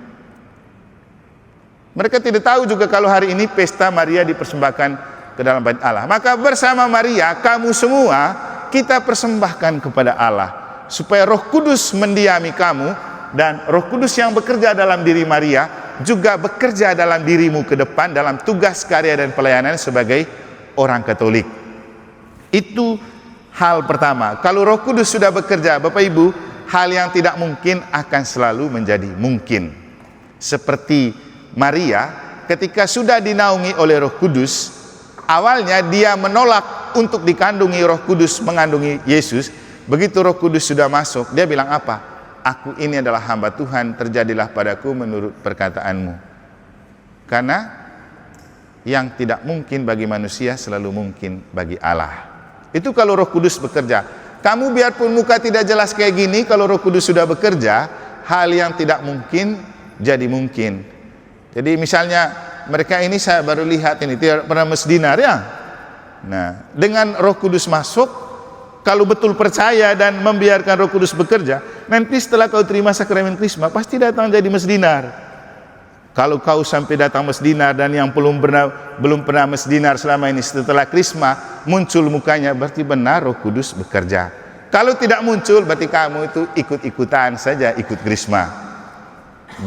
Mereka tidak tahu juga kalau hari ini pesta Maria dipersembahkan ke dalam bait Allah. Maka bersama Maria kamu semua kita persembahkan kepada Allah supaya Roh Kudus mendiami kamu, dan Roh Kudus yang bekerja dalam diri Maria juga bekerja dalam dirimu ke depan dalam tugas karya dan pelayanan sebagai orang Katolik. Itu hal pertama. Kalau Roh Kudus sudah bekerja, Bapak Ibu, hal yang tidak mungkin akan selalu menjadi mungkin. Seperti Maria ketika sudah dinaungi oleh Roh Kudus, awalnya dia menolak untuk dikandungi Roh Kudus, mengandungi Yesus. Begitu Roh Kudus sudah masuk, dia bilang apa? Aku ini adalah hamba Tuhan, terjadilah padaku menurut perkataanmu. Karena yang tidak mungkin bagi manusia selalu mungkin bagi Allah. Itu kalau Roh Kudus bekerja. Kamu biarpun muka tidak jelas kayak gini, kalau Roh Kudus sudah bekerja, hal yang tidak mungkin jadi mungkin. Jadi misalnya mereka ini saya baru lihat ini tidak pernah mesdinar ya. Nah, dengan Roh Kudus masuk, kalau betul percaya dan membiarkan Roh Kudus bekerja, nanti setelah kau terima sakramen krisma pasti datang jadi mesdinar. Kalau kau sampai datang mesdinar dan yang belum pernah mesdinar selama ini, setelah krisma muncul mukanya, berarti benar Roh Kudus bekerja. Kalau tidak muncul, berarti kamu itu ikut-ikutan saja ikut krisma.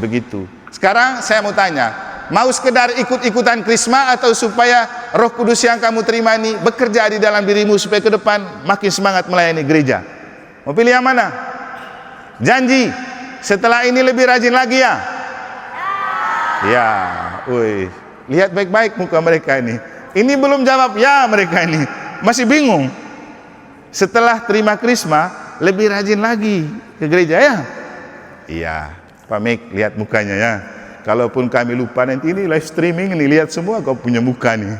Begitu. Sekarang saya mau tanya, Mau sekedar ikut-ikutan krisma atau supaya Roh Kudus yang kamu terima ini bekerja di dalam dirimu supaya ke depan makin semangat melayani gereja? Mau pilih yang mana? Janji setelah ini lebih rajin lagi ya? Ya, woi, lihat baik-baik muka mereka ini. Ini belum jawab ya, mereka ini masih bingung. Setelah terima krisma lebih rajin lagi ke gereja ya? Iya, Pak Mik, lihat mukanya ya. Kalaupun kami lupa nanti ini live streaming ini, lihat semua kau punya muka nih.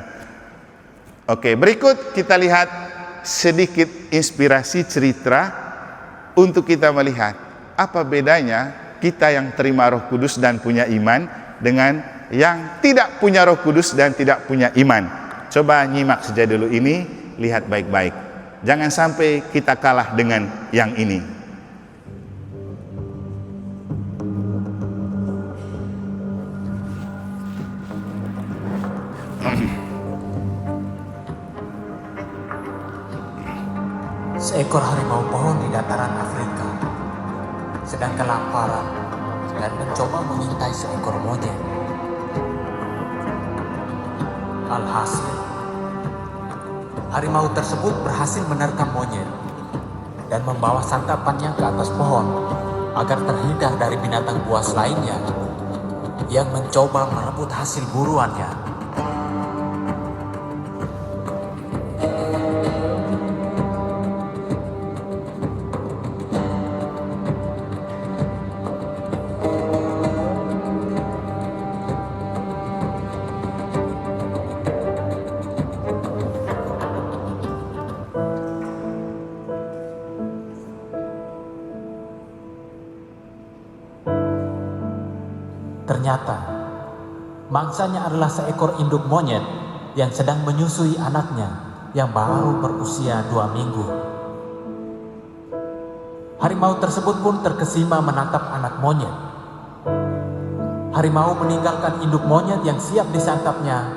Oke, berikut kita lihat sedikit inspirasi cerita untuk kita melihat apa bedanya kita yang terima Roh Kudus dan punya iman dengan yang tidak punya Roh Kudus dan tidak punya iman. Coba nyimak saja dulu ini, lihat baik-baik. Jangan sampai kita kalah dengan yang ini. Seekor harimau pohon di dataran Afrika sedang kelaparan dan mencoba mengintai seekor monyet. Alhasil, harimau tersebut berhasil menerkam monyet dan membawa santapannya ke atas pohon agar terhindar dari binatang buas lainnya yang mencoba merebut hasil buruannya. Ternyata, mangsanya adalah seekor induk monyet yang sedang menyusui anaknya yang baru berusia 2 minggu. Harimau tersebut pun terkesima menatap anak monyet. Harimau meninggalkan induk monyet yang siap disantapnya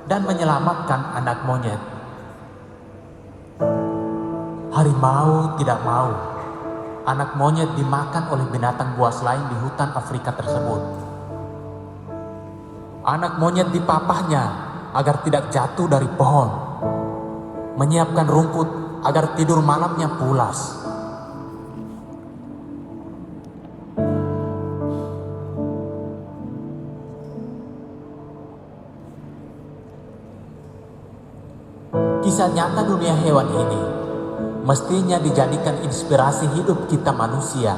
dan menyelamatkan anak monyet. Harimau tidak mau anak monyet dimakan oleh binatang buas lain di hutan Afrika tersebut. Anak monyet dipapahnya agar tidak jatuh dari pohon, menyiapkan rumput agar tidur malamnya pulas. Kisah nyata dunia hewan ini mestinya dijadikan inspirasi hidup kita manusia.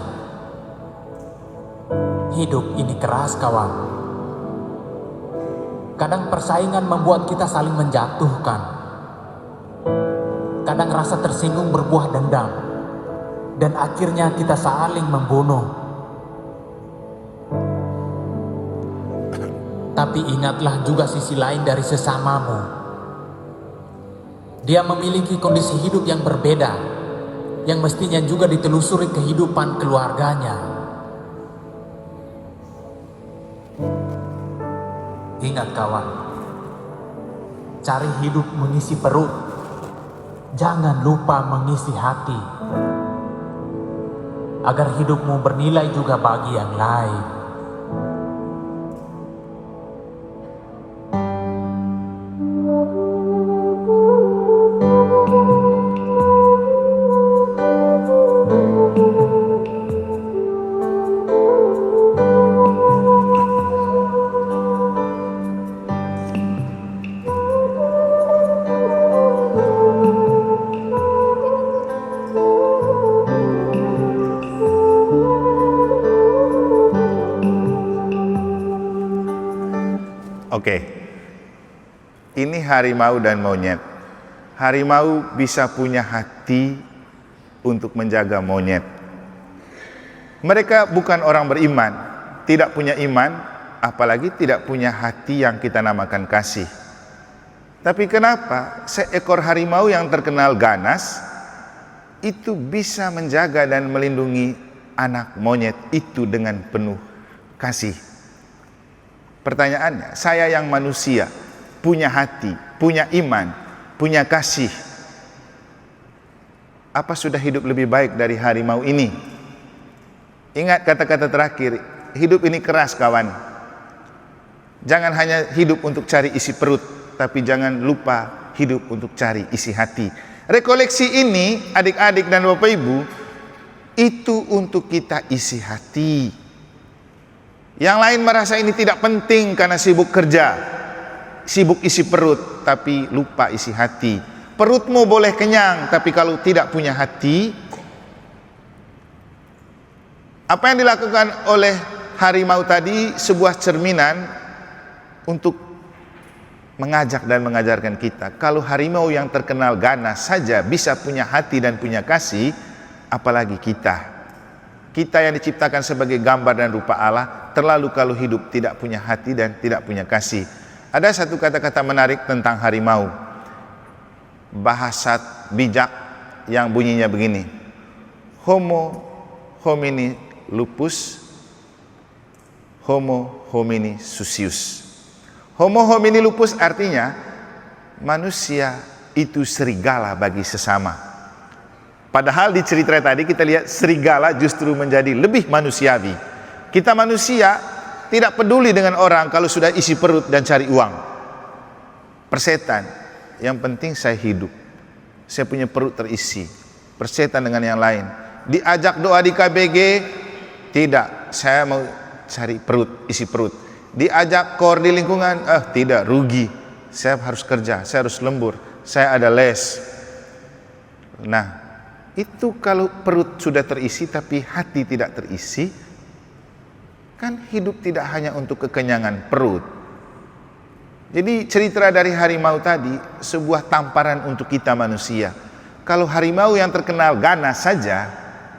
Hidup ini keras, kawan. Kadang persaingan membuat kita saling menjatuhkan. Kadang rasa tersinggung berbuah dendam. Dan akhirnya kita saling membunuh. Tapi ingatlah juga sisi lain dari sesamamu. Dia memiliki kondisi hidup yang berbeda, yang mestinya juga ditelusuri kehidupan keluarganya. Ingat kawan, cari hidup mengisi perut, jangan lupa mengisi hati, agar hidupmu bernilai juga bagi yang lain. Oke, ini harimau dan monyet. Harimau bisa punya hati untuk menjaga monyet. Mereka bukan orang beriman, tidak punya iman, apalagi tidak punya hati yang kita namakan kasih. Tapi kenapa seekor harimau yang terkenal ganas itu bisa menjaga dan melindungi anak monyet itu dengan penuh kasih? Pertanyaannya, saya yang manusia, punya hati, punya iman, punya kasih, apa sudah hidup lebih baik dari harimau ini? Ingat kata-kata terakhir, hidup ini keras, kawan. Jangan hanya hidup untuk cari isi perut, tapi jangan lupa hidup untuk cari isi hati. Rekoleksi ini, adik-adik dan Bapak Ibu, itu untuk kita isi hati. Yang lain merasa ini tidak penting karena sibuk kerja, sibuk isi perut, tapi lupa isi hati. Perutmu boleh kenyang, tapi kalau tidak punya hati, apa yang dilakukan oleh harimau tadi sebuah cerminan untuk mengajak dan mengajarkan kita. Kalau harimau yang terkenal ganas saja bisa punya hati dan punya kasih, apalagi kita. Kita yang diciptakan sebagai gambar dan rupa Allah, terlalu kalau hidup tidak punya hati dan tidak punya kasih. Ada satu kata-kata menarik tentang harimau, bahasa bijak yang bunyinya begini: Homo homini lupus, Homo homini susius. Homo homini lupus artinya manusia itu serigala bagi sesama. Padahal di cerita tadi kita lihat serigala justru menjadi lebih manusiawi. Kita manusia tidak peduli dengan orang kalau sudah isi perut dan cari uang. Persetan, yang penting saya hidup, saya punya perut terisi. Persetan dengan yang lain. Diajak doa di KBG, tidak, saya mau cari perut, isi perut. Diajak kor di lingkungan, tidak, rugi, saya harus kerja, saya harus lembur, saya ada les. Nah, itu kalau perut sudah terisi tapi hati tidak terisi, kan hidup tidak hanya untuk kekenyangan perut. Jadi cerita dari harimau tadi sebuah tamparan untuk kita manusia. Kalau harimau yang terkenal ganas saja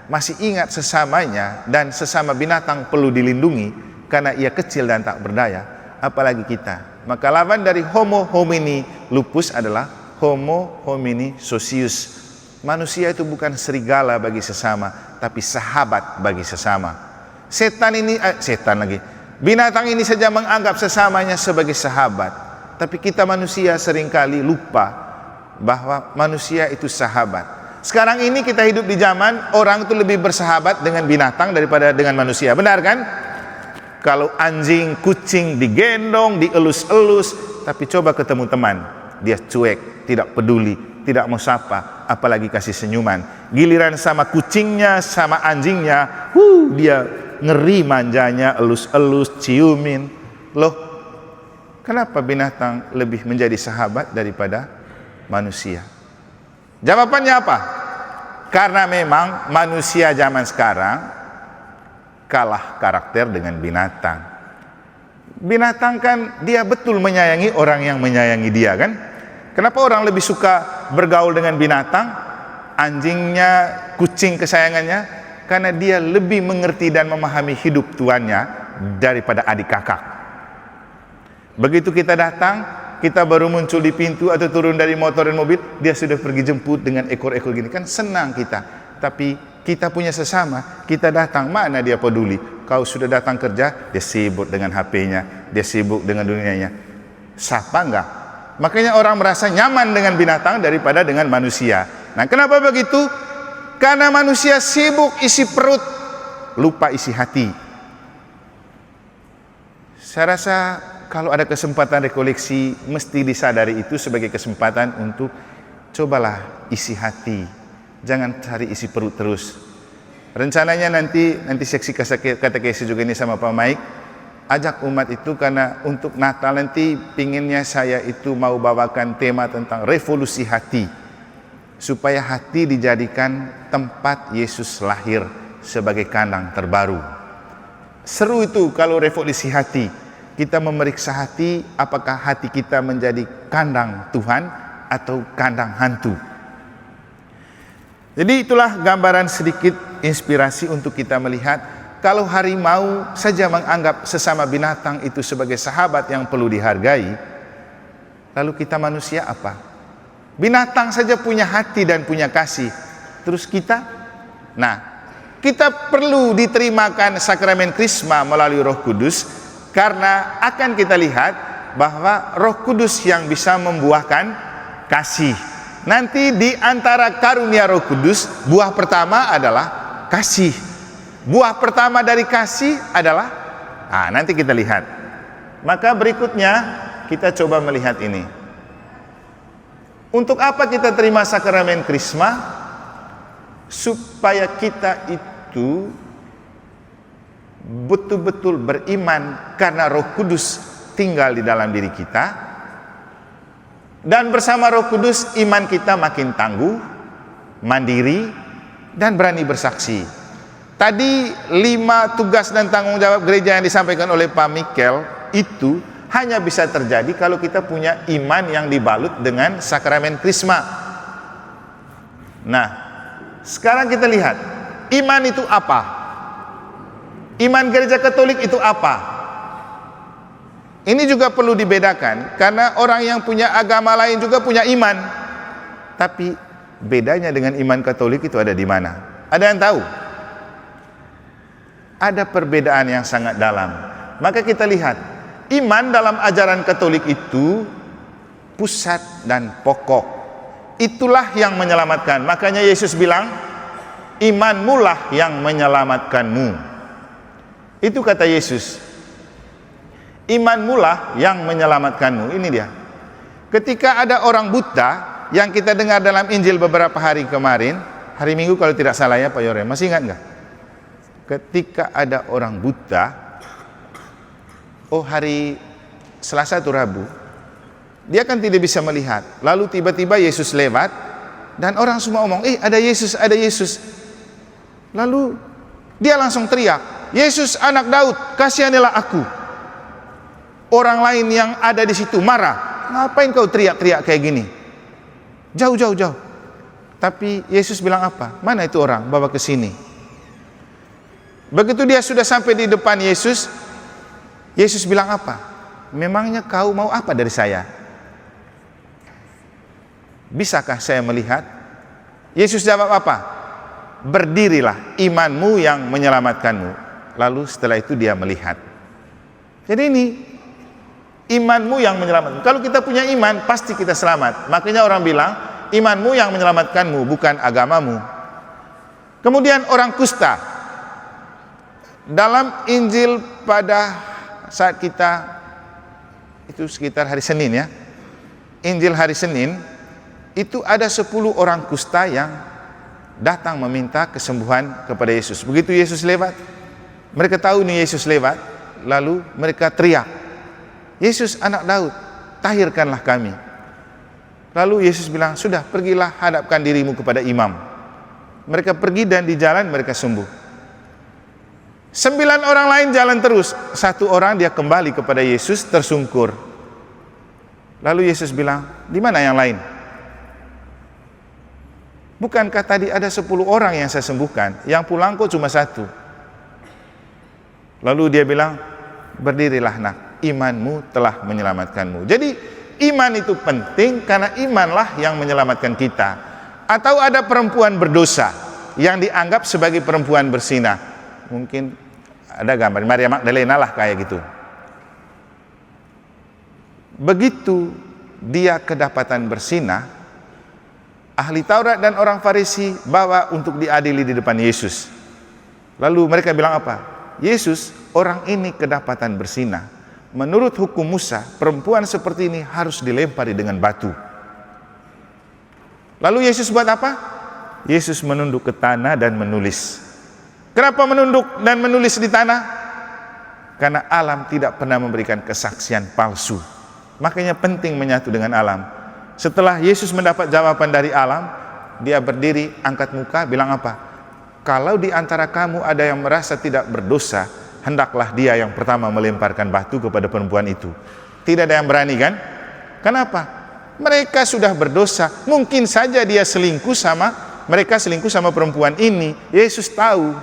masih ingat sesamanya dan sesama binatang perlu dilindungi karena ia kecil dan tak berdaya, apalagi kita. Maka lawan dari Homo homini lupus adalah Homo homini socius. Manusia itu bukan serigala bagi sesama, tapi sahabat bagi sesama. Binatang ini saja menganggap sesamanya sebagai sahabat, tapi kita manusia seringkali lupa bahwa manusia itu sahabat. Sekarang ini kita hidup di zaman orang itu lebih bersahabat dengan binatang daripada dengan manusia, benar kan? Kalau anjing, kucing digendong, dielus-elus, tapi coba ketemu teman, dia cuek, tidak peduli, tidak mau sapa, apalagi kasih senyuman. Giliran sama kucingnya, sama anjingnya, dia ngeri manjanya, elus-elus, ciumin. Loh, kenapa binatang lebih menjadi sahabat daripada manusia? Jawabannya apa? Karena memang manusia zaman sekarang kalah karakter dengan binatang. Binatang kan dia betul menyayangi orang yang menyayangi dia, kan? Kenapa orang lebih suka bergaul dengan binatang, anjingnya, kucing kesayangannya? Karena dia lebih mengerti dan memahami hidup tuannya daripada adik kakak. Begitu kita datang, kita baru muncul di pintu atau turun dari motor dan mobil, dia sudah pergi jemput dengan ekor-ekor gini, kan senang kita. Tapi kita punya sesama, kita datang, mana dia peduli. Kau sudah datang kerja, dia sibuk dengan HP-nya, dia sibuk dengan dunianya. Sapa enggak? Makanya orang merasa nyaman dengan binatang daripada dengan manusia. Nah, kenapa begitu? Karena manusia sibuk isi perut, lupa isi hati. Saya rasa kalau ada kesempatan rekoleksi, mesti disadari itu sebagai kesempatan untuk cobalah isi hati. Jangan cari isi perut terus. Rencananya nanti seksi katekesi juga ini sama Pak Maik, ajak umat itu, karena untuk Natal nanti pinginnya saya itu mau bawakan tema tentang revolusi hati, supaya hati dijadikan tempat Yesus lahir sebagai kandang terbaru. Seru itu kalau revolusi hati, kita memeriksa hati, apakah hati kita menjadi kandang Tuhan atau kandang hantu. Jadi itulah gambaran sedikit inspirasi untuk kita melihat, kalau harimau saja menganggap sesama binatang itu sebagai sahabat yang perlu dihargai, lalu kita manusia apa? Binatang saja punya hati dan punya kasih, terus kita? Nah, kita perlu diterimakan sakramen Krisma melalui Roh Kudus, karena akan kita lihat bahwa Roh Kudus yang bisa membuahkan kasih. Nanti di antara karunia Roh Kudus, buah pertama adalah kasih. Buah pertama dari kasih adalah, nanti kita lihat. Maka berikutnya kita coba melihat ini. Untuk apa kita terima sakramen Krisma? Supaya kita itu betul-betul beriman karena Roh Kudus tinggal di dalam diri kita, dan bersama Roh Kudus iman kita makin tangguh, mandiri, dan berani bersaksi. Tadi 5 tugas dan tanggung jawab gereja yang disampaikan oleh Pak Mikel itu hanya bisa terjadi kalau kita punya iman yang dibalut dengan sakramen Krisma. Nah, sekarang kita lihat iman itu apa? Iman gereja Katolik itu apa? Ini juga perlu dibedakan, karena orang yang punya agama lain juga punya iman. Tapi bedanya dengan iman Katolik itu ada di mana? Ada yang tahu? Ada perbedaan yang sangat dalam. Maka kita lihat, iman dalam ajaran Katolik itu pusat dan pokok. Itulah yang menyelamatkan. Makanya Yesus bilang, imanmu lah yang menyelamatkanmu. Itu kata Yesus. Imanmu lah yang menyelamatkanmu. Ini dia. Ketika ada orang buta yang kita dengar dalam Injil beberapa hari kemarin, hari Minggu kalau tidak salah ya Pak Yore, masih ingat nggak? Ketika ada orang buta, hari Selasa atau Rabu, dia kan tidak bisa melihat. Lalu tiba-tiba Yesus lewat dan orang semua ngomong, ada Yesus, ada Yesus. Lalu dia langsung teriak, Yesus anak Daud, kasihanilah aku. Orang lain yang ada di situ marah, ngapain kau teriak-teriak kayak gini? Jauh. Tapi Yesus bilang apa? Mana itu orang? Bawa ke sini. Begitu dia sudah sampai di depan Yesus, Yesus bilang apa? Memangnya kau mau apa dari saya? Bisakah saya melihat? Yesus jawab apa? Berdirilah, imanmu yang menyelamatkanmu. Lalu setelah itu dia melihat. Jadi ini imanmu yang menyelamatkan. Kalau kita punya iman, pasti kita selamat. Makanya orang bilang, imanmu yang menyelamatkanmu, bukan agamamu. Kemudian orang kusta. Dalam Injil pada saat kita, itu sekitar hari Senin ya, Injil hari Senin, itu ada 10 orang kusta yang datang meminta kesembuhan kepada Yesus. Begitu Yesus lewat, mereka tahu nih Yesus lewat, lalu mereka teriak, Yesus anak Daud, tahirkanlah kami. Lalu Yesus bilang, sudah, pergilah hadapkan dirimu kepada imam. Mereka pergi dan di jalan mereka sembuh. 9 orang lain jalan terus. 1 orang dia kembali kepada Yesus tersungkur. Lalu Yesus bilang, di mana yang lain? Bukankah tadi ada 10 orang yang saya sembuhkan, yang pulang kok cuma 1? Lalu dia bilang, berdirilah nak, imanmu telah menyelamatkanmu. Jadi iman itu penting karena imanlah yang menyelamatkan kita. Atau ada perempuan berdosa yang dianggap sebagai perempuan bersinah. Mungkin ada gambar Maria Magdalena lah kayak gitu. Begitu dia kedapatan bersinah, ahli Taurat dan orang Farisi bawa untuk diadili di depan Yesus. Lalu mereka bilang apa? Yesus, orang ini kedapatan bersinah. Menurut hukum Musa, perempuan seperti ini harus dilempari dengan batu. Lalu Yesus buat apa? Yesus menunduk ke tanah dan menulis. Kenapa menunduk dan menulis di tanah? Karena alam tidak pernah memberikan kesaksian palsu. Makanya penting menyatu dengan alam. Setelah Yesus mendapat jawaban dari alam, dia berdiri, angkat muka, bilang apa? Kalau di antara kamu ada yang merasa tidak berdosa, hendaklah dia yang pertama melemparkan batu kepada perempuan itu. Tidak ada yang berani kan? Kenapa? Mereka sudah berdosa. Mungkin saja dia selingkuh mereka selingkuh sama perempuan ini. Yesus tahu.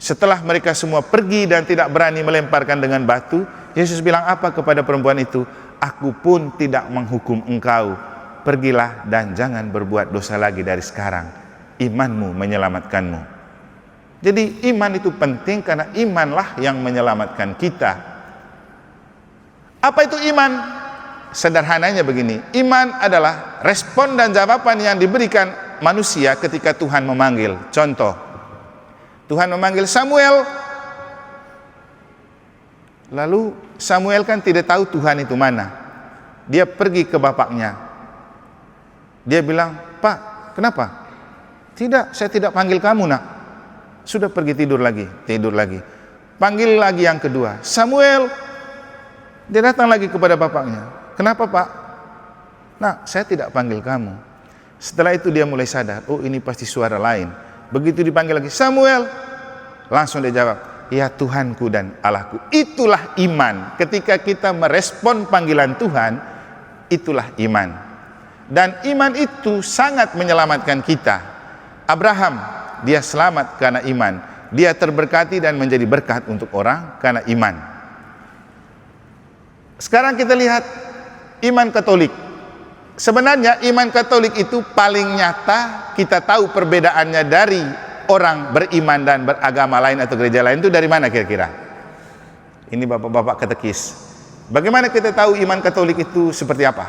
Setelah mereka semua pergi dan tidak berani melemparkan dengan batu, Yesus bilang apa kepada perempuan itu? Aku pun tidak menghukum engkau. Pergilah dan jangan berbuat dosa lagi dari sekarang. Imanmu menyelamatkanmu. Jadi iman itu penting karena imanlah yang menyelamatkan kita. Apa itu iman? Sederhananya begini, iman adalah respon dan jawaban yang diberikan manusia ketika Tuhan memanggil. Contoh, Tuhan memanggil Samuel, Lalu Samuel kan tidak tahu Tuhan itu mana. Dia pergi ke bapaknya. Dia bilang, "Pak, kenapa?" "Tidak, saya tidak panggil kamu, nak." Sudah pergi tidur lagi. Panggil lagi yang kedua, "Samuel." Dia datang lagi kepada bapaknya. "Kenapa, Pak?" "Nak, saya tidak panggil kamu." Setelah itu dia mulai sadar, oh ini pasti suara lain. Begitu dipanggil lagi, "Samuel." Langsung dia jawab, "Ya Tuhanku dan Allahku." Itulah iman. Ketika kita merespon panggilan Tuhan, itulah iman. Dan iman itu sangat menyelamatkan kita. Abraham, dia selamat karena iman. Dia terberkati dan menjadi berkat untuk orang karena iman. Sekarang kita lihat iman Katolik. Sebenarnya iman Katolik itu paling nyata, kita tahu perbedaannya dari orang beriman dan beragama lain atau gereja lain itu dari mana kira-kira? Ini bapak-bapak katekis. Bagaimana kita tahu iman Katolik itu seperti apa?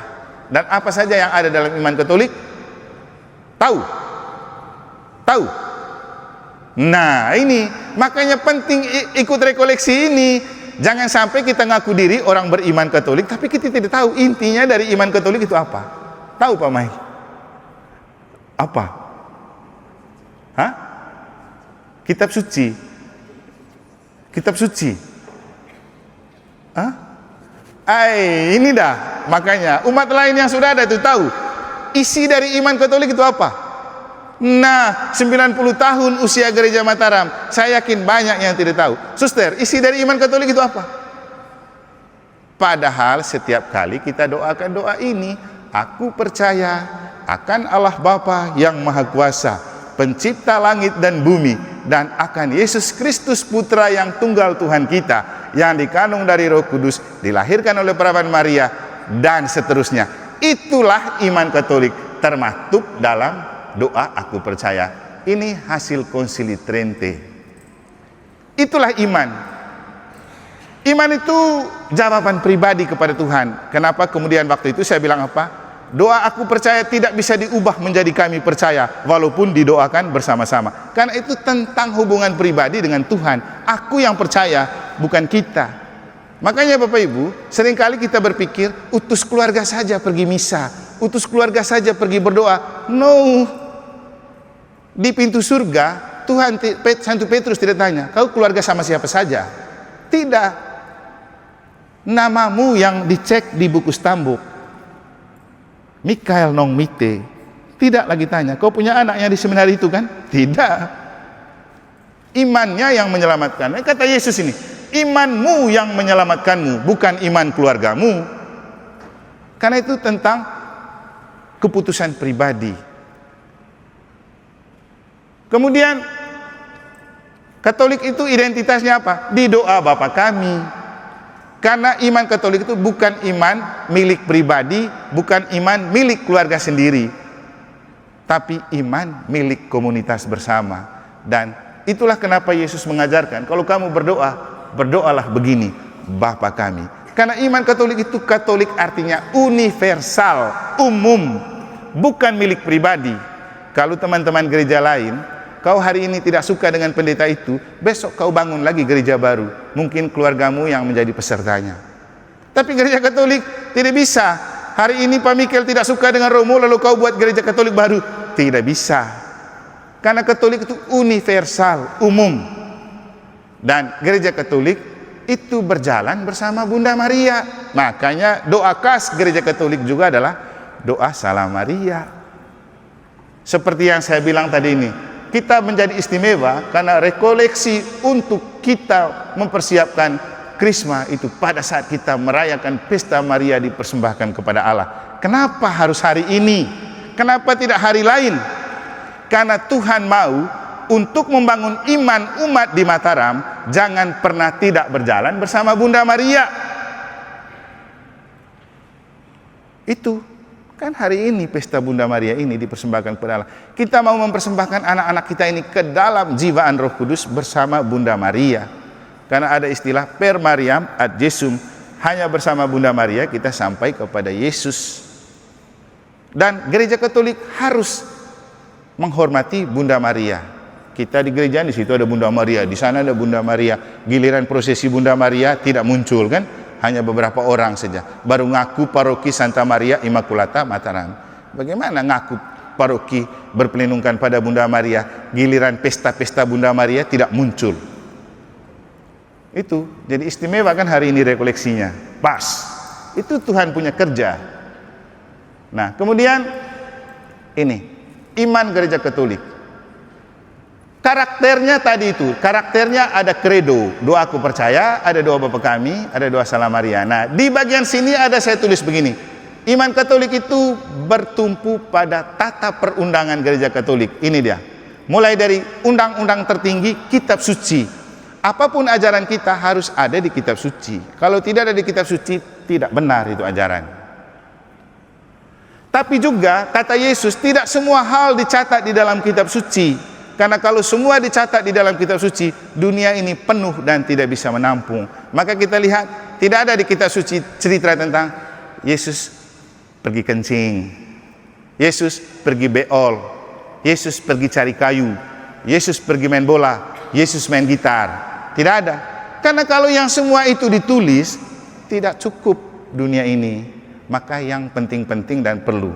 Dan apa saja yang ada dalam iman Katolik? Tahu? Nah ini, makanya penting ikut rekoleksi ini. Jangan sampai kita ngaku diri orang beriman Katolik, tapi kita tidak tahu intinya dari iman Katolik itu apa. Tahu Pak Mai? Apa? Hah? Kitab suci. Hah? Ini dah. Makanya umat lain yang sudah ada itu tahu. Isi dari iman Katolik itu apa? Nah, 90 tahun usia gereja Mataram, saya yakin banyak yang tidak tahu. Suster, isi dari iman Katolik itu apa? Padahal setiap kali kita doakan doa ini, aku percaya akan Allah Bapa yang Maha Kuasa, pencipta langit dan bumi, dan akan Yesus Kristus Putra yang tunggal Tuhan kita, yang dikandung dari Roh Kudus, dilahirkan oleh perawan Maria, dan seterusnya. Itulah iman Katolik, termaktub dalam doa aku percaya. Ini hasil Konsili Trente. Itulah iman. Iman itu jawaban pribadi kepada Tuhan. Kenapa kemudian waktu itu saya bilang apa? Doa aku percaya tidak bisa diubah menjadi kami percaya, walaupun didoakan bersama-sama. Karena itu tentang hubungan pribadi dengan Tuhan. Aku yang percaya, bukan kita. Makanya Bapak Ibu, seringkali kita berpikir utus keluarga saja pergi misa, utus keluarga saja pergi berdoa. No. Di pintu surga, Tuhan Santo Petrus tidak tanya, kau keluarga sama siapa saja? Tidak. Namamu yang dicek di buku stambuk, Mikael Nong Mite. Tidak lagi tanya, kau punya anak yang di seminari itu kan? Tidak. Imannya yang menyelamatkan. Kata Yesus ini, imanmu yang menyelamatkanmu, bukan iman keluargamu. Karena itu tentang keputusan pribadi. Kemudian Katolik itu identitasnya apa? Di doa Bapa kami. Karena iman Katolik itu bukan iman milik pribadi, bukan iman milik keluarga sendiri, tapi iman milik komunitas bersama. Dan itulah kenapa Yesus mengajarkan, kalau kamu berdoa, berdoalah begini, Bapa kami. Karena iman Katolik itu, Katolik artinya universal, umum, bukan milik pribadi. Kalau teman-teman gereja lain, kau hari ini tidak suka dengan pendeta itu, besok kau bangun lagi gereja baru. Mungkin keluargamu yang menjadi pesertanya. Tapi gereja Katolik tidak bisa. Hari ini Pak Mikel tidak suka dengan Romo, lalu kau buat gereja Katolik baru. Tidak bisa. Karena Katolik itu universal, umum. Dan gereja Katolik itu berjalan bersama Bunda Maria. Makanya doa khas gereja Katolik juga adalah doa Salam Maria. Seperti yang saya bilang tadi ini, kita menjadi istimewa karena rekoleksi untuk kita mempersiapkan Krisma itu pada saat kita merayakan pesta Maria dipersembahkan kepada Allah. Kenapa harus hari ini? Kenapa tidak hari lain? Karena Tuhan mau untuk membangun iman umat di Mataram, jangan pernah tidak berjalan bersama Bunda Maria. Itu kan hari ini pesta Bunda Maria ini dipersembahkan kepada Allah. Kita mau mempersembahkan anak-anak kita ini ke dalam jiwaan Roh Kudus bersama Bunda Maria. Karena ada istilah per Mariam ad Jesum, hanya bersama Bunda Maria kita sampai kepada Yesus. Dan gereja Katolik harus menghormati Bunda Maria. Kita di gereja di situ ada Bunda Maria, di sana ada Bunda Maria. Giliran prosesi Bunda Maria tidak muncul kan? Hanya beberapa orang saja. Baru ngaku paroki Santa Maria Immaculata Mataram. Bagaimana ngaku paroki berpelindungkan pada Bunda Maria, giliran pesta-pesta Bunda Maria tidak muncul. Itu jadi istimewa kan hari ini rekoleksinya. Pas. Itu Tuhan punya kerja. Nah, kemudian ini iman gereja Katolik. Karakternya tadi itu, karakternya ada kredo, doa aku percaya, ada doa Bapa kami, ada doa Salam Maria. Nah, di bagian sini ada saya tulis begini. Iman Katolik itu bertumpu pada tata perundangan gereja Katolik. Ini dia. Mulai dari undang-undang tertinggi, kitab suci. Apapun ajaran kita harus ada di kitab suci. Kalau tidak ada di kitab suci, tidak benar itu ajaran. Tapi juga kata Yesus, tidak semua hal dicatat di dalam kitab suci. Karena kalau semua dicatat di dalam kitab suci, dunia ini penuh dan tidak bisa menampung. Maka kita lihat, tidak ada di kitab suci cerita tentang Yesus pergi kencing, Yesus pergi beol, Yesus pergi cari kayu, Yesus pergi main bola, Yesus main gitar. Tidak ada. Karena kalau yang semua itu ditulis, tidak cukup dunia ini. Maka yang penting-penting dan perlu.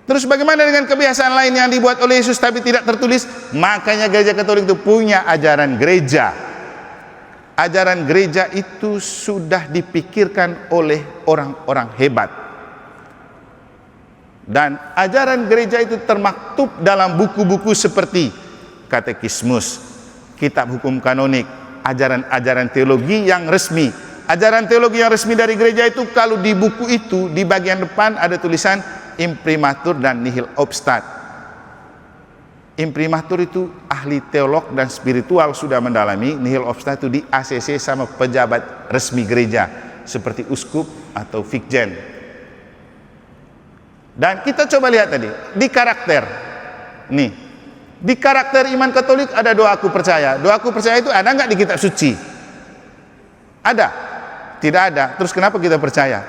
Terus bagaimana dengan kebiasaan lain yang dibuat oleh Yesus tapi tidak tertulis? Makanya gereja Katolik itu punya ajaran gereja. Ajaran gereja itu sudah dipikirkan oleh orang-orang hebat. Dan ajaran gereja itu termaktub dalam buku-buku seperti Katekismus, Kitab Hukum Kanonik, ajaran-ajaran teologi yang resmi. Ajaran teologi yang resmi dari gereja itu kalau di buku itu di bagian depan ada tulisan imprimatur dan nihil obstat. Imprimatur itu ahli teolog dan spiritual sudah mendalami, nihil obstat itu di ACC sama pejabat resmi gereja seperti uskup atau fikjen. Dan kita coba lihat tadi di karakter. Nih, di karakter iman Katolik ada doa aku percaya. Doa aku percaya itu ada nggak di kitab suci? Ada? Tidak ada. Terus kenapa kita percaya?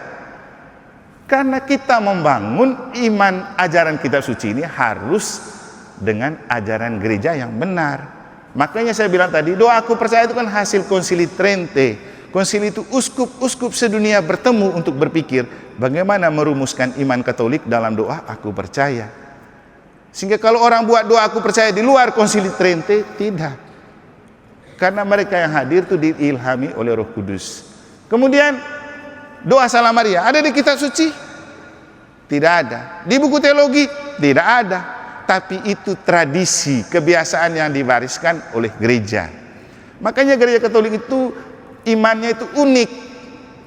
Karena kita membangun iman ajaran kitab suci ini harus dengan ajaran gereja yang benar. Makanya saya bilang tadi, doa aku percaya itu kan hasil konsili Trente. Konsili itu uskup-uskup sedunia bertemu untuk berpikir bagaimana merumuskan iman Katolik dalam doa aku percaya. Sehingga kalau orang buat doa aku percaya di luar konsili Trente, tidak. Karena mereka yang hadir itu diilhami oleh Roh Kudus. Kemudian doa Salam Maria ada di kitab suci? Tidak ada. Di buku teologi? Tidak ada. Tapi itu tradisi, kebiasaan yang diwariskan oleh gereja. Makanya gereja Katolik itu imannya itu unik.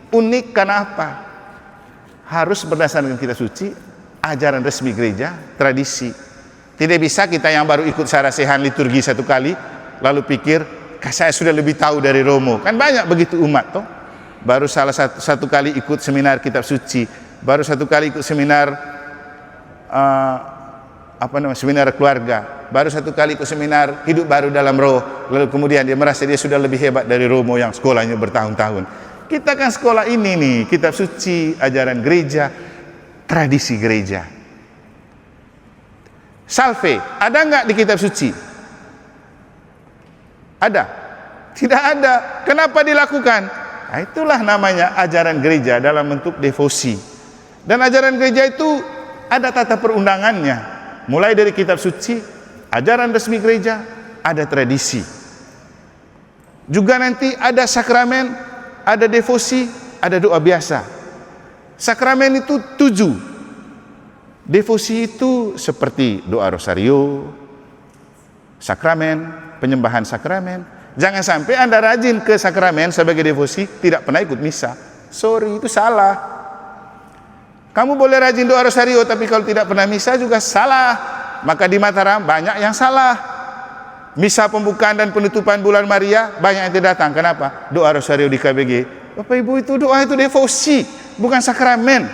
Unik karena apa? Harus berdasarkan kitab suci, ajaran resmi gereja, tradisi. Tidak bisa kita yang baru ikut sarasehan liturgi satu kali lalu pikir saya sudah lebih tahu dari Romo. Kan banyak begitu umat toh. Baru satu kali ikut seminar kitab suci, baru satu kali ikut seminar seminar keluarga, baru satu kali ikut seminar hidup baru dalam roh, lalu kemudian dia merasa dia sudah lebih hebat dari Romo yang sekolahnya bertahun-tahun. Kita kan sekolah ini nih, kitab suci, ajaran gereja, tradisi gereja. Salve, ada nggak di kitab suci? Ada? Tidak ada. Kenapa dilakukan? Nah, itulah namanya ajaran gereja dalam bentuk devosi. Dan ajaran gereja itu ada tata perundangannya. Mulai dari kitab suci, ajaran resmi gereja, ada tradisi. Juga nanti ada sakramen, ada devosi, ada doa biasa. Sakramen itu 7. Devosi itu seperti doa rosario, sakramen, penyembahan sakramen. Jangan sampai Anda rajin ke sakramen sebagai devosi, tidak pernah ikut misa. Sorry, itu salah. Kamu boleh rajin doa rosario, tapi kalau tidak pernah misa juga salah. Maka di Mataram banyak yang salah. Misa pembukaan dan penutupan bulan Maria banyak yang tidak datang. Kenapa? Doa rosario di KBG. Bapak Ibu, itu doa itu devosi, bukan sakramen.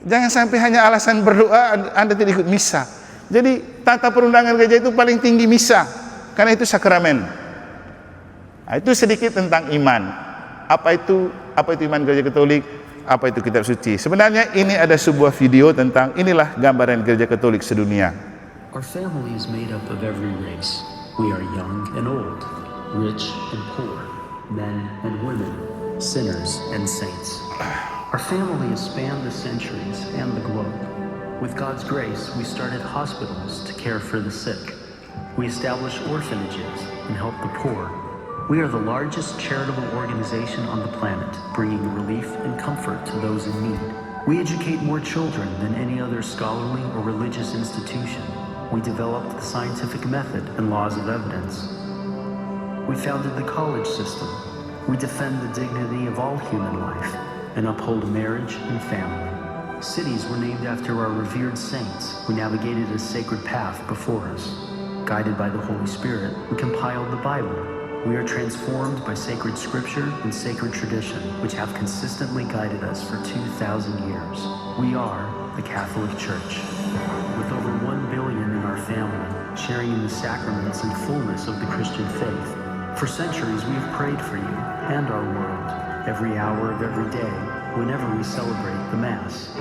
Jangan sampai hanya alasan berdoa Anda tidak ikut misa. Jadi tata perundangan gereja itu paling tinggi misa, karena itu sakramen. Nah, itu sedikit tentang iman. Apa itu iman gereja Katolik? Apa itu kitab suci? Sebenarnya ini ada sebuah video tentang inilah gambaran gereja Katolik sedunia. Our family is made up of every race. We are young and old, rich and poor, men and women, sinners and saints. Our family has spanned the centuries and the globe. With God's grace, we started hospitals to care for the sick. We established orphanages and help the poor. We are the largest charitable organization on the planet, bringing relief and comfort to those in need. We educate more children than any other scholarly or religious institution. We developed the scientific method and laws of evidence. We founded the college system. We defend the dignity of all human life and uphold marriage and family. Cities were named after our revered saints who navigated a sacred path before us. Guided by the Holy Spirit, we compiled the Bible. We are transformed by sacred scripture and sacred tradition, which have consistently guided us for 2,000 years. We are the Catholic Church. With over 1 billion in our family, sharing in the sacraments and fullness of the Christian faith. For centuries, we have prayed for you and our world, every hour of every day, whenever we celebrate the Mass.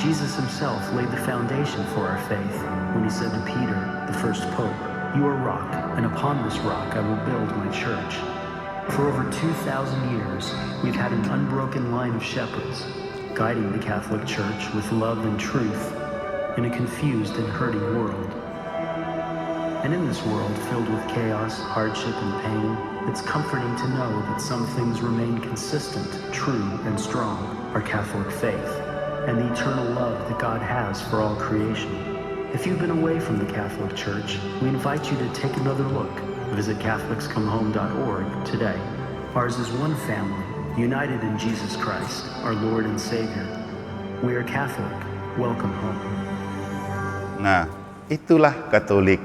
Jesus himself laid the foundation for our faith when he said to Peter, the first pope, "You are rock, and upon this rock I will build my church." For over 2,000 years, we've had an unbroken line of shepherds, guiding the Catholic Church with love and truth in a confused and hurting world. And in this world filled with chaos, hardship, and pain, it's comforting to know that some things remain consistent, true, and strong, our Catholic faith, and the eternal love that God has for all creation. If you've been away from the Catholic Church, we invite you to take another look. Visit CatholicsComeHome.org today. Ours is one family, united in Jesus Christ, our Lord and Savior. We are Catholic. Welcome home. Nah, itulah Katolik.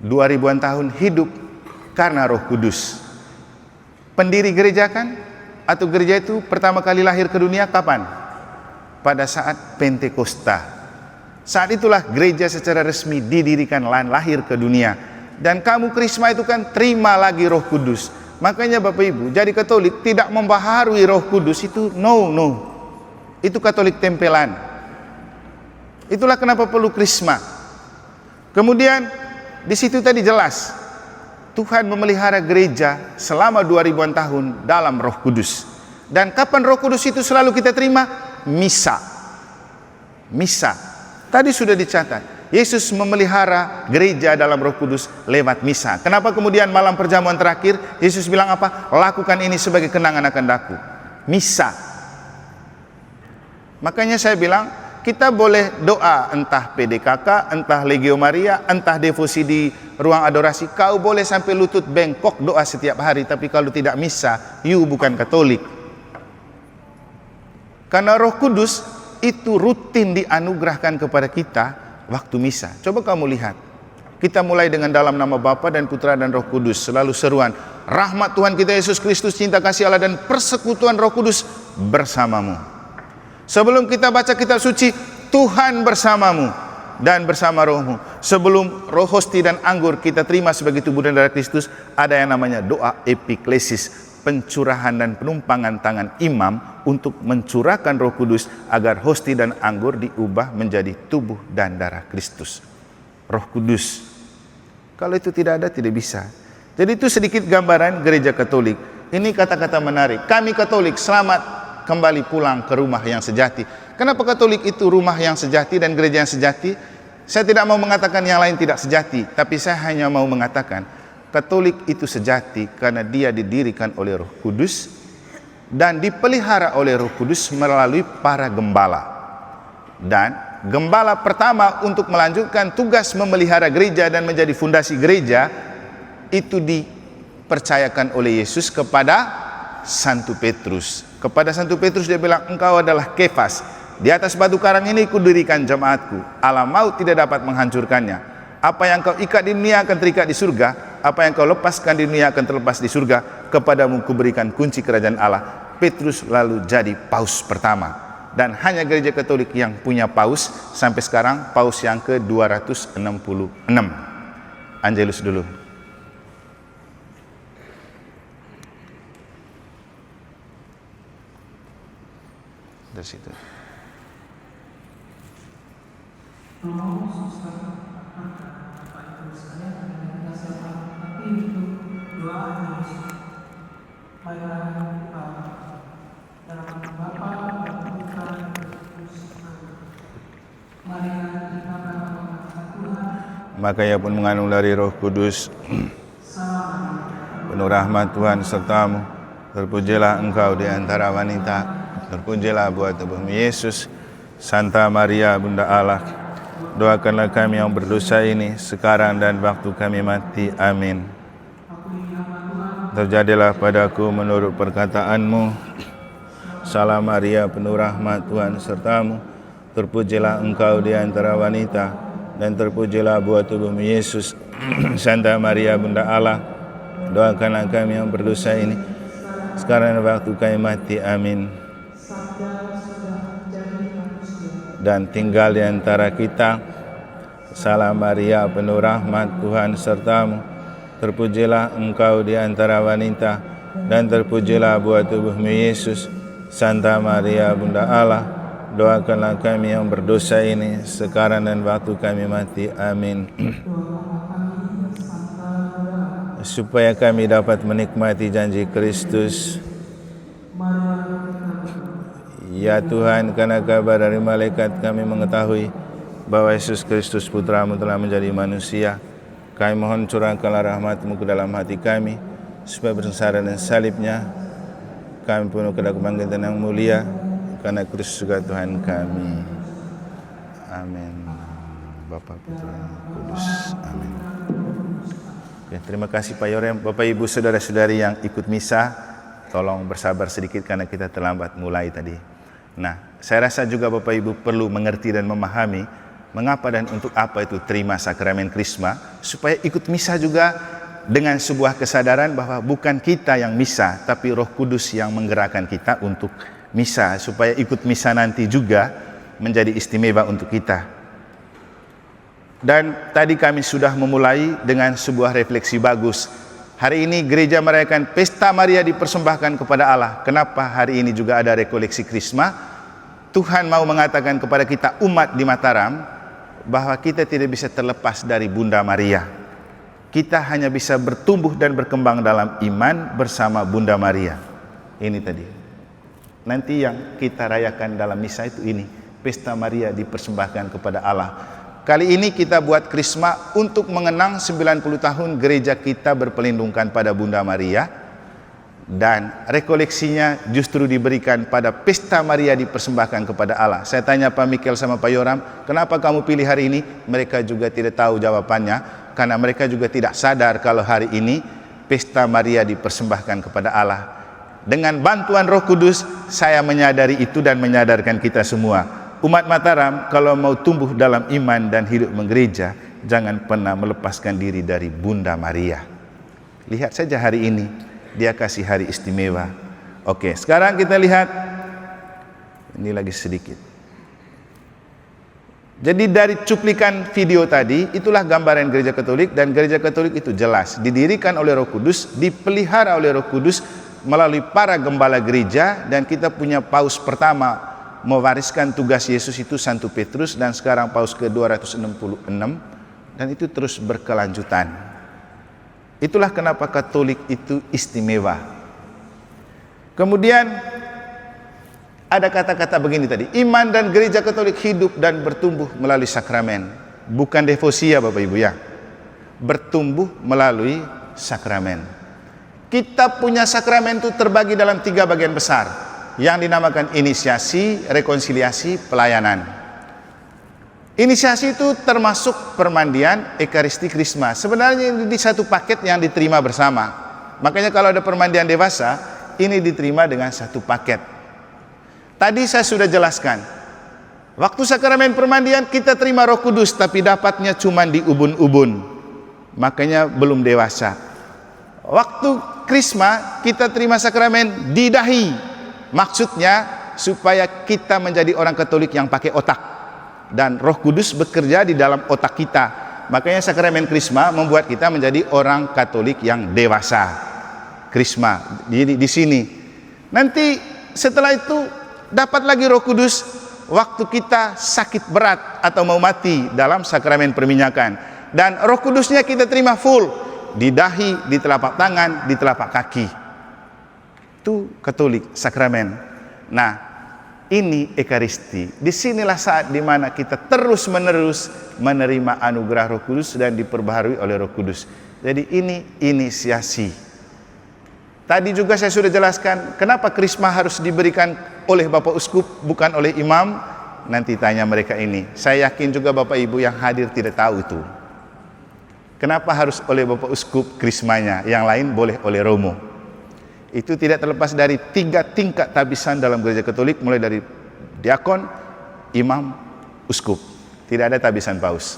2000-an tahun hidup karena Roh Kudus. Pendiri gereja kan? Atau gereja itu pertama kali lahir ke dunia kapan? Pada saat Pentakosta. Saat itulah gereja secara resmi didirikan dan lahir ke dunia. Dan kamu Krisma itu kan terima lagi Roh Kudus. Makanya Bapak Ibu, jadi Katolik tidak membaharui Roh Kudus itu no. Itu Katolik tempelan. Itulah kenapa perlu Krisma. Kemudian di situ tadi jelas Tuhan memelihara gereja selama 2000-an tahun dalam Roh Kudus. Dan kapan Roh Kudus itu selalu kita terima? Misa. Tadi sudah dicatat. Yesus memelihara gereja dalam Roh Kudus lewat misa. Kenapa kemudian malam perjamuan terakhir Yesus bilang apa? Lakukan ini sebagai kenangan akan daku. Misa. Makanya saya bilang kita boleh doa entah PDKK, entah Legio Maria, entah devosi di ruang adorasi. Kau boleh sampai lutut bengkok doa setiap hari, tapi kalau tidak misa, you bukan Katolik. Karena Roh Kudus itu rutin dianugerahkan kepada kita waktu misa. Coba kamu lihat. Kita mulai dengan dalam nama Bapa dan Putra dan Roh Kudus. Selalu seruan, rahmat Tuhan kita Yesus Kristus, cinta kasih Allah dan persekutuan Roh Kudus bersamamu. Sebelum kita baca kitab suci, Tuhan bersamamu dan bersama rohmu. Sebelum roh hosti dan anggur kita terima sebagai tubuh dan darah Kristus, ada yang namanya doa epiklesis, pencurahan dan penumpangan tangan imam untuk mencurahkan Roh Kudus agar hosti dan anggur diubah menjadi tubuh dan darah Kristus. Roh Kudus. Kalau itu tidak ada, tidak bisa. Jadi itu sedikit gambaran gereja Katolik. Ini kata-kata menarik. Kami Katolik selamat kembali pulang ke rumah yang sejati. Kenapa Katolik itu rumah yang sejati dan gereja yang sejati? Saya tidak mau mengatakan yang lain tidak sejati, tapi saya hanya mau mengatakan Katolik itu sejati karena dia didirikan oleh Roh Kudus dan dipelihara oleh Roh Kudus melalui para gembala. Dan gembala pertama untuk melanjutkan tugas memelihara gereja dan menjadi fondasi gereja itu dipercayakan oleh Yesus kepada Santo Petrus. Kepada Santo Petrus dia bilang, engkau adalah Kefas. Di atas batu karang ini kudirikan jemaatku. Alam maut tidak dapat menghancurkannya. Apa yang kau ikat di dunia akan terikat di surga. Apa yang kau lepaskan di dunia akan terlepas di surga. Kepadamu kuberikan kunci kerajaan Allah. Petrus lalu jadi paus pertama. Dan hanya gereja Katolik yang punya paus. Sampai sekarang paus yang ke-266. Angelus dulu. Dari situ. Romo suster Pak Ibu saya dan kita siapa, tapi untuk doa harus baik dalam Bapa dan Putra dan Kudus. Mari kita berdoa Tuhan. Maka ia pun mengandung dari Roh Kudus. Penuh rahmat Tuhan sertamu. Terpujilah engkau di antara wanita. Terpujilah buah tubuhmu Yesus. Santa Maria Bunda Allah, doakanlah kami yang berdosa ini sekarang dan waktu kami mati. Amin. Terjadilah padaku menurut perkataanmu. Salam Maria, penuh rahmat Tuhan sertamu. Terpujilah engkau di antara wanita, dan terpujilah buah tubuhmu Yesus. Santa Maria Bunda Allah, doakanlah kami yang berdosa ini sekarang dan waktu kami mati. Amin. Dan tinggal di antara kita. Salam Maria, penuh rahmat Tuhan sertamu. Terpujilah engkau di antara wanita, dan terpujilah buah tubuhmu Yesus. Santa Maria Bunda Allah, doakanlah kami yang berdosa ini sekarang dan waktu kami mati. Amin. Supaya kami dapat menikmati janji Kristus. Ya Tuhan, karena kabar dari malaikat kami mengetahui bahwa Yesus Kristus Putramu telah menjadi manusia. Kami mohon curahkanlah rahmat-Mu ke dalam hati kami, supaya bersama dan salibnya kami penuh kepada kebangkitan yang mulia, karena Kristus juga Tuhan kami. Amin. Bapa, Putra, Kudus. Amin. Oke, terima kasih Pak Yorem. Bapak Ibu saudara-saudari yang ikut misa, tolong bersabar sedikit karena kita terlambat mulai tadi. Nah, saya rasa juga Bapak Ibu perlu mengerti dan memahami mengapa dan untuk apa itu terima sakramen Krisma, supaya ikut misa juga dengan sebuah kesadaran bahwa bukan kita yang misa, tapi Roh Kudus yang menggerakkan kita untuk misa, supaya ikut misa nanti juga menjadi istimewa untuk kita. Dan tadi kami sudah memulai dengan sebuah refleksi bagus. Hari ini gereja merayakan Pesta Maria dipersembahkan kepada Allah. Kenapa hari ini juga ada rekoleksi Krisma? Tuhan mau mengatakan kepada kita umat di Mataram bahwa kita tidak bisa terlepas dari Bunda Maria. Kita hanya bisa bertumbuh dan berkembang dalam iman bersama Bunda Maria. Ini tadi. Nanti yang kita rayakan dalam misa itu ini, Pesta Maria dipersembahkan kepada Allah. Kali ini kita buat Krisma untuk mengenang 90 tahun gereja kita berpelindungkan pada Bunda Maria, dan rekoleksinya justru diberikan pada Pesta Maria dipersembahkan kepada Allah. Saya tanya Pak Mikel sama Pak Yoram, kenapa kamu pilih hari ini? Mereka juga tidak tahu jawabannya, karena mereka juga tidak sadar kalau hari ini Pesta Maria dipersembahkan kepada Allah. Dengan bantuan Roh Kudus, saya menyadari itu dan menyadarkan kita semua. Umat Mataram kalau mau tumbuh dalam iman dan hidup menggereja, jangan pernah melepaskan diri dari Bunda Maria. Lihat saja hari ini, dia kasih hari istimewa. Oke, sekarang kita lihat, ini lagi sedikit. Jadi dari cuplikan video tadi, itulah gambaran gereja Katolik, dan gereja Katolik itu jelas didirikan oleh Roh Kudus, dipelihara oleh Roh Kudus melalui para gembala gereja, dan kita punya paus pertama mewariskan tugas Yesus itu Santo Petrus, dan sekarang paus ke-266, dan itu terus berkelanjutan. Itulah kenapa Katolik itu istimewa. Kemudian ada kata-kata begini tadi, iman dan gereja Katolik hidup dan bertumbuh melalui sakramen, bukan devosi ya Bapak Ibu ya, bertumbuh melalui sakramen. Kita punya sakramen itu terbagi dalam 3 bagian besar, yang dinamakan inisiasi, rekonsiliasi, pelayanan. Inisiasi itu termasuk permandian, Ekaristi, Krisma. Sebenarnya ini di satu paket yang diterima bersama. Makanya kalau ada permandian dewasa, ini diterima dengan satu paket. Tadi saya sudah jelaskan, waktu sakramen permandian kita terima Roh Kudus, tapi dapatnya cuma di ubun-ubun, makanya belum dewasa. Waktu Krisma kita terima sakramen di dahi, maksudnya supaya kita menjadi orang Katolik yang pakai otak, dan Roh Kudus bekerja di dalam otak kita. Makanya sakramen Krisma membuat kita menjadi orang Katolik yang dewasa. Krisma di sini. Nanti setelah itu dapat lagi Roh Kudus, waktu kita sakit berat atau mau mati dalam sakramen perminyakan. Dan Roh Kudusnya kita terima full di dahi, di telapak tangan, di telapak kaki. Itu Katolik sakramen. Nah, ini Ekaristi. Disinilah saat dimana kita terus-menerus menerima anugerah Roh Kudus dan diperbaharui oleh Roh Kudus. Jadi ini inisiasi. Tadi juga saya sudah jelaskan kenapa Krisma harus diberikan oleh Bapak Uskup bukan oleh imam. Nanti tanya mereka ini. Saya yakin juga Bapak Ibu yang hadir tidak tahu itu. Kenapa harus oleh Bapak Uskup Krismanya, yang lain boleh oleh Romo. Itu tidak terlepas dari 3 tingkat tabisan dalam gereja Katolik, mulai dari diakon, imam, uskup. Tidak ada tabisan paus.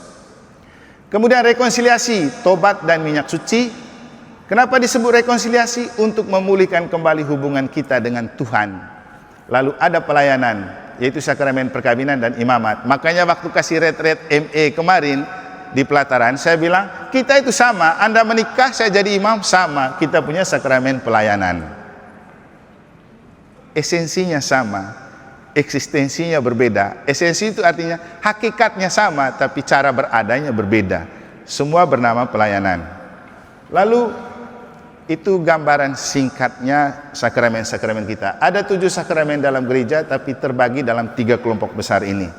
Kemudian rekonsiliasi, tobat dan minyak suci. Kenapa disebut rekonsiliasi? Untuk memulihkan kembali hubungan kita dengan Tuhan. Lalu ada pelayanan, yaitu sakramen perkawinan dan imamat. Makanya waktu kasih retret ME kemarin di pelataran, saya bilang kita itu sama. Anda menikah, saya jadi imam, sama. Kita punya sakramen pelayanan. Esensinya sama, eksistensinya berbeda. Esensi itu artinya hakikatnya sama, tapi cara beradanya berbeda. Semua bernama pelayanan. Lalu itu gambaran singkatnya sakramen-sakramen kita. Ada 7 sakramen dalam gereja, tapi terbagi dalam 3 kelompok besar ini.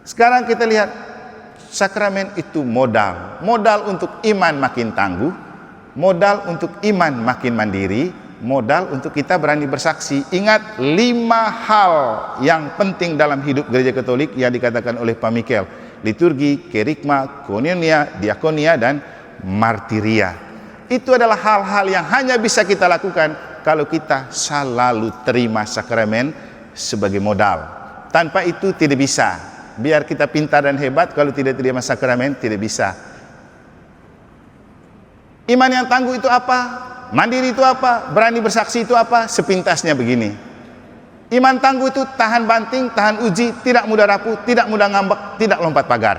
Sekarang kita lihat, sakramen itu modal. Modal untuk iman makin tangguh, modal untuk iman makin mandiri, modal untuk kita berani bersaksi. Ingat 5 hal yang penting dalam hidup gereja Katolik yang dikatakan oleh Pak Mikel: liturgi, kerigma, koinonia, diakonia, dan martiria. Itu adalah hal-hal yang hanya bisa kita lakukan kalau kita selalu terima sakramen sebagai modal. Tanpa itu tidak bisa. Biar kita pintar dan hebat, kalau tidak terima sakramen tidak bisa. Iman yang tangguh itu apa? Mandiri itu apa? Berani bersaksi itu apa? Sepintasnya begini. Iman tangguh itu tahan banting, tahan uji, tidak mudah rapuh, tidak mudah ngambek, tidak lompat pagar.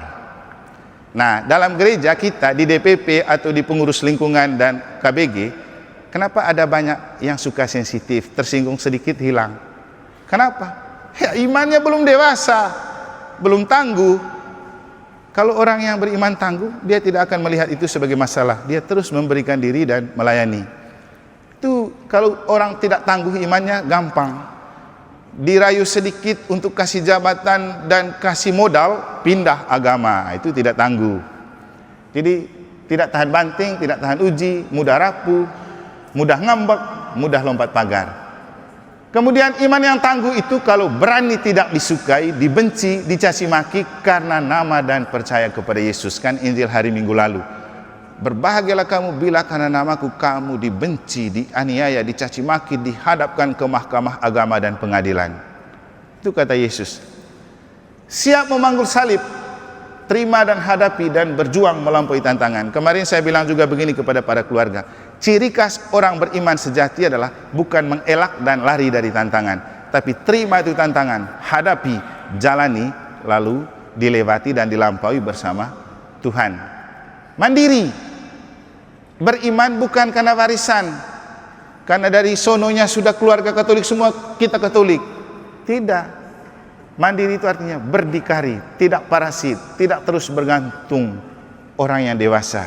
Nah, dalam gereja kita di DPP atau di pengurus lingkungan dan KBG, kenapa ada banyak yang suka sensitif, tersinggung sedikit hilang? Kenapa? Ya, imannya belum dewasa, belum tangguh. Kalau orang yang beriman tangguh, dia tidak akan melihat itu sebagai masalah. Dia terus memberikan diri dan melayani. Itu kalau orang tidak tangguh imannya, gampang dirayu sedikit untuk kasih jabatan dan kasih modal, pindah agama. Itu tidak tangguh. Jadi tidak tahan banting, tidak tahan uji, mudah rapuh, mudah ngambek, mudah lompat pagar. Kemudian iman yang tangguh itu kalau berani tidak disukai, dibenci, dicaci maki karena nama dan percaya kepada Yesus. Kan Injil hari Minggu lalu. Berbahagialah kamu bila karena namaku kamu dibenci, dianiaya, dicaci maki, dihadapkan ke mahkamah agama dan pengadilan. Itu kata Yesus. Siap memanggul salib, terima dan hadapi dan berjuang melampaui tantangan. Kemarin saya bilang juga begini kepada para keluarga. Ciri khas orang beriman sejati adalah bukan mengelak dan lari dari tantangan, tapi terima itu tantangan, hadapi, jalani, lalu dilewati dan dilampaui bersama Tuhan. Mandiri. Beriman bukan karena warisan, karena dari sononya sudah keluarga Katolik semua kita Katolik. Tidak. Mandiri itu artinya berdikari, tidak parasit, tidak terus bergantung, orang yang dewasa.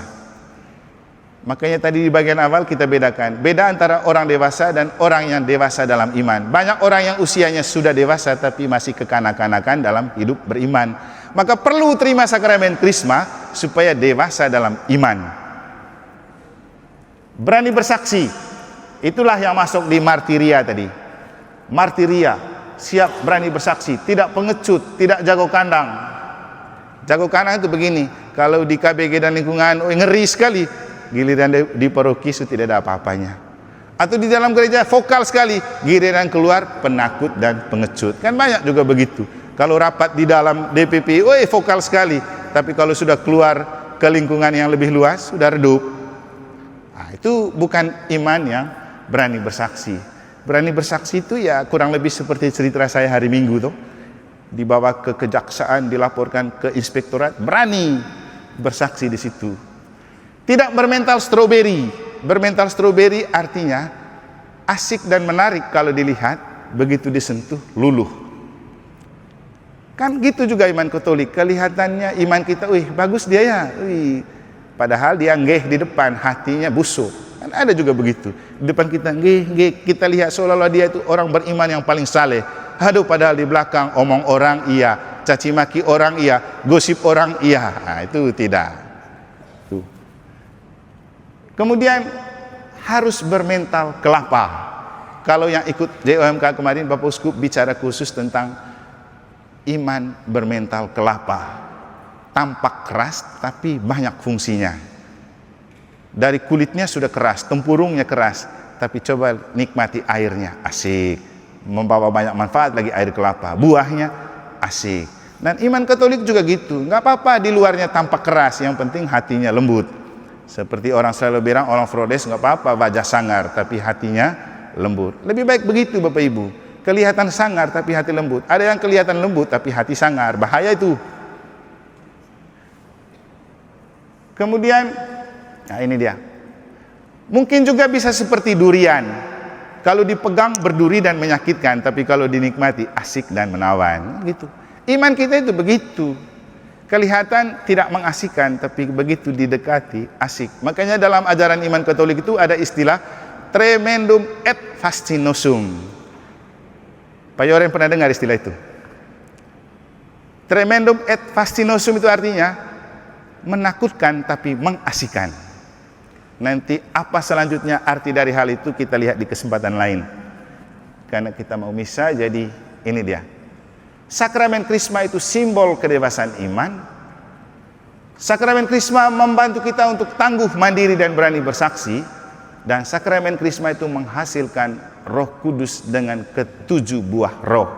Makanya tadi di bagian awal kita bedakan, beda antara orang dewasa dan orang yang dewasa dalam iman. Banyak orang yang usianya sudah dewasa tapi masih kekanak-kanakan dalam hidup beriman. Maka perlu terima sakramen Krisma supaya dewasa dalam iman. Berani bersaksi, itulah yang masuk di martiria tadi. Martiria, siap berani bersaksi, tidak pengecut, tidak jago kandang. Jago kandang itu begini, kalau di KBG dan lingkungan ngeri sekali, giliran di paroki itu tidak ada apa-apanya. Atau di dalam gereja vokal sekali, giliran keluar penakut dan pengecut. Kan banyak juga begitu. Kalau rapat di dalam DPP, vokal sekali, tapi kalau sudah keluar ke lingkungan yang lebih luas, sudah redup. Nah, itu bukan iman yang berani bersaksi. Berani bersaksi itu ya kurang lebih seperti cerita saya hari Minggu tuh. Dibawa ke kejaksaan, dilaporkan ke inspektorat, berani bersaksi di situ. Tidak bermental stroberi. Bermental stroberi artinya asik dan menarik kalau dilihat, begitu disentuh luluh. Kan gitu juga iman Katolik, kelihatannya iman kita, wih bagus dia ya, wih. Padahal dia nggeh di depan, hatinya busuk. Kan ada juga begitu. Di depan kita nggeh, kita lihat seolah-olah dia itu orang beriman yang paling saleh. Aduh, padahal di belakang omong orang iya, caci maki orang iya, gosip orang iya. Nah, itu tidak. Tuh. Kemudian harus bermental kelapa. Kalau yang ikut JOMK kemarin Bapak Uskup bicara khusus tentang iman bermental kelapa. Tampak keras tapi banyak fungsinya. Dari kulitnya sudah keras, tempurungnya keras, tapi coba nikmati airnya, asik. Membawa banyak manfaat lagi air kelapa. Buahnya asik. Dan iman Katolik juga gitu. Nggak apa-apa di luarnya tampak keras, yang penting hatinya lembut. Seperti orang selalu bilang, orang Frodes nggak apa-apa wajah sangar, tapi hatinya lembut. Lebih baik begitu Bapak Ibu. Kelihatan sangar tapi hati lembut. Ada yang kelihatan lembut tapi hati sangar. Bahaya itu. Kemudian, nah ini dia. Mungkin juga bisa seperti durian. Kalau dipegang berduri dan menyakitkan, tapi kalau dinikmati asik dan menawan. Gitu. Iman kita itu begitu. Kelihatan tidak mengasihkan, tapi begitu didekati asik. Makanya dalam ajaran iman Katolik itu ada istilah tremendum et fascinosum. Pak Yoren pernah dengar istilah itu? Tremendum et fascinosum itu artinya menakutkan tapi mengasihkan. Nanti apa selanjutnya arti dari hal itu kita lihat di kesempatan lain. Karena kita mau misa, jadi ini dia. Sakramen Krisma itu simbol kedewasaan iman. Sakramen Krisma membantu kita untuk tangguh, mandiri dan berani bersaksi. Dan sakramen Krisma itu menghasilkan Roh Kudus dengan ketujuh buah roh.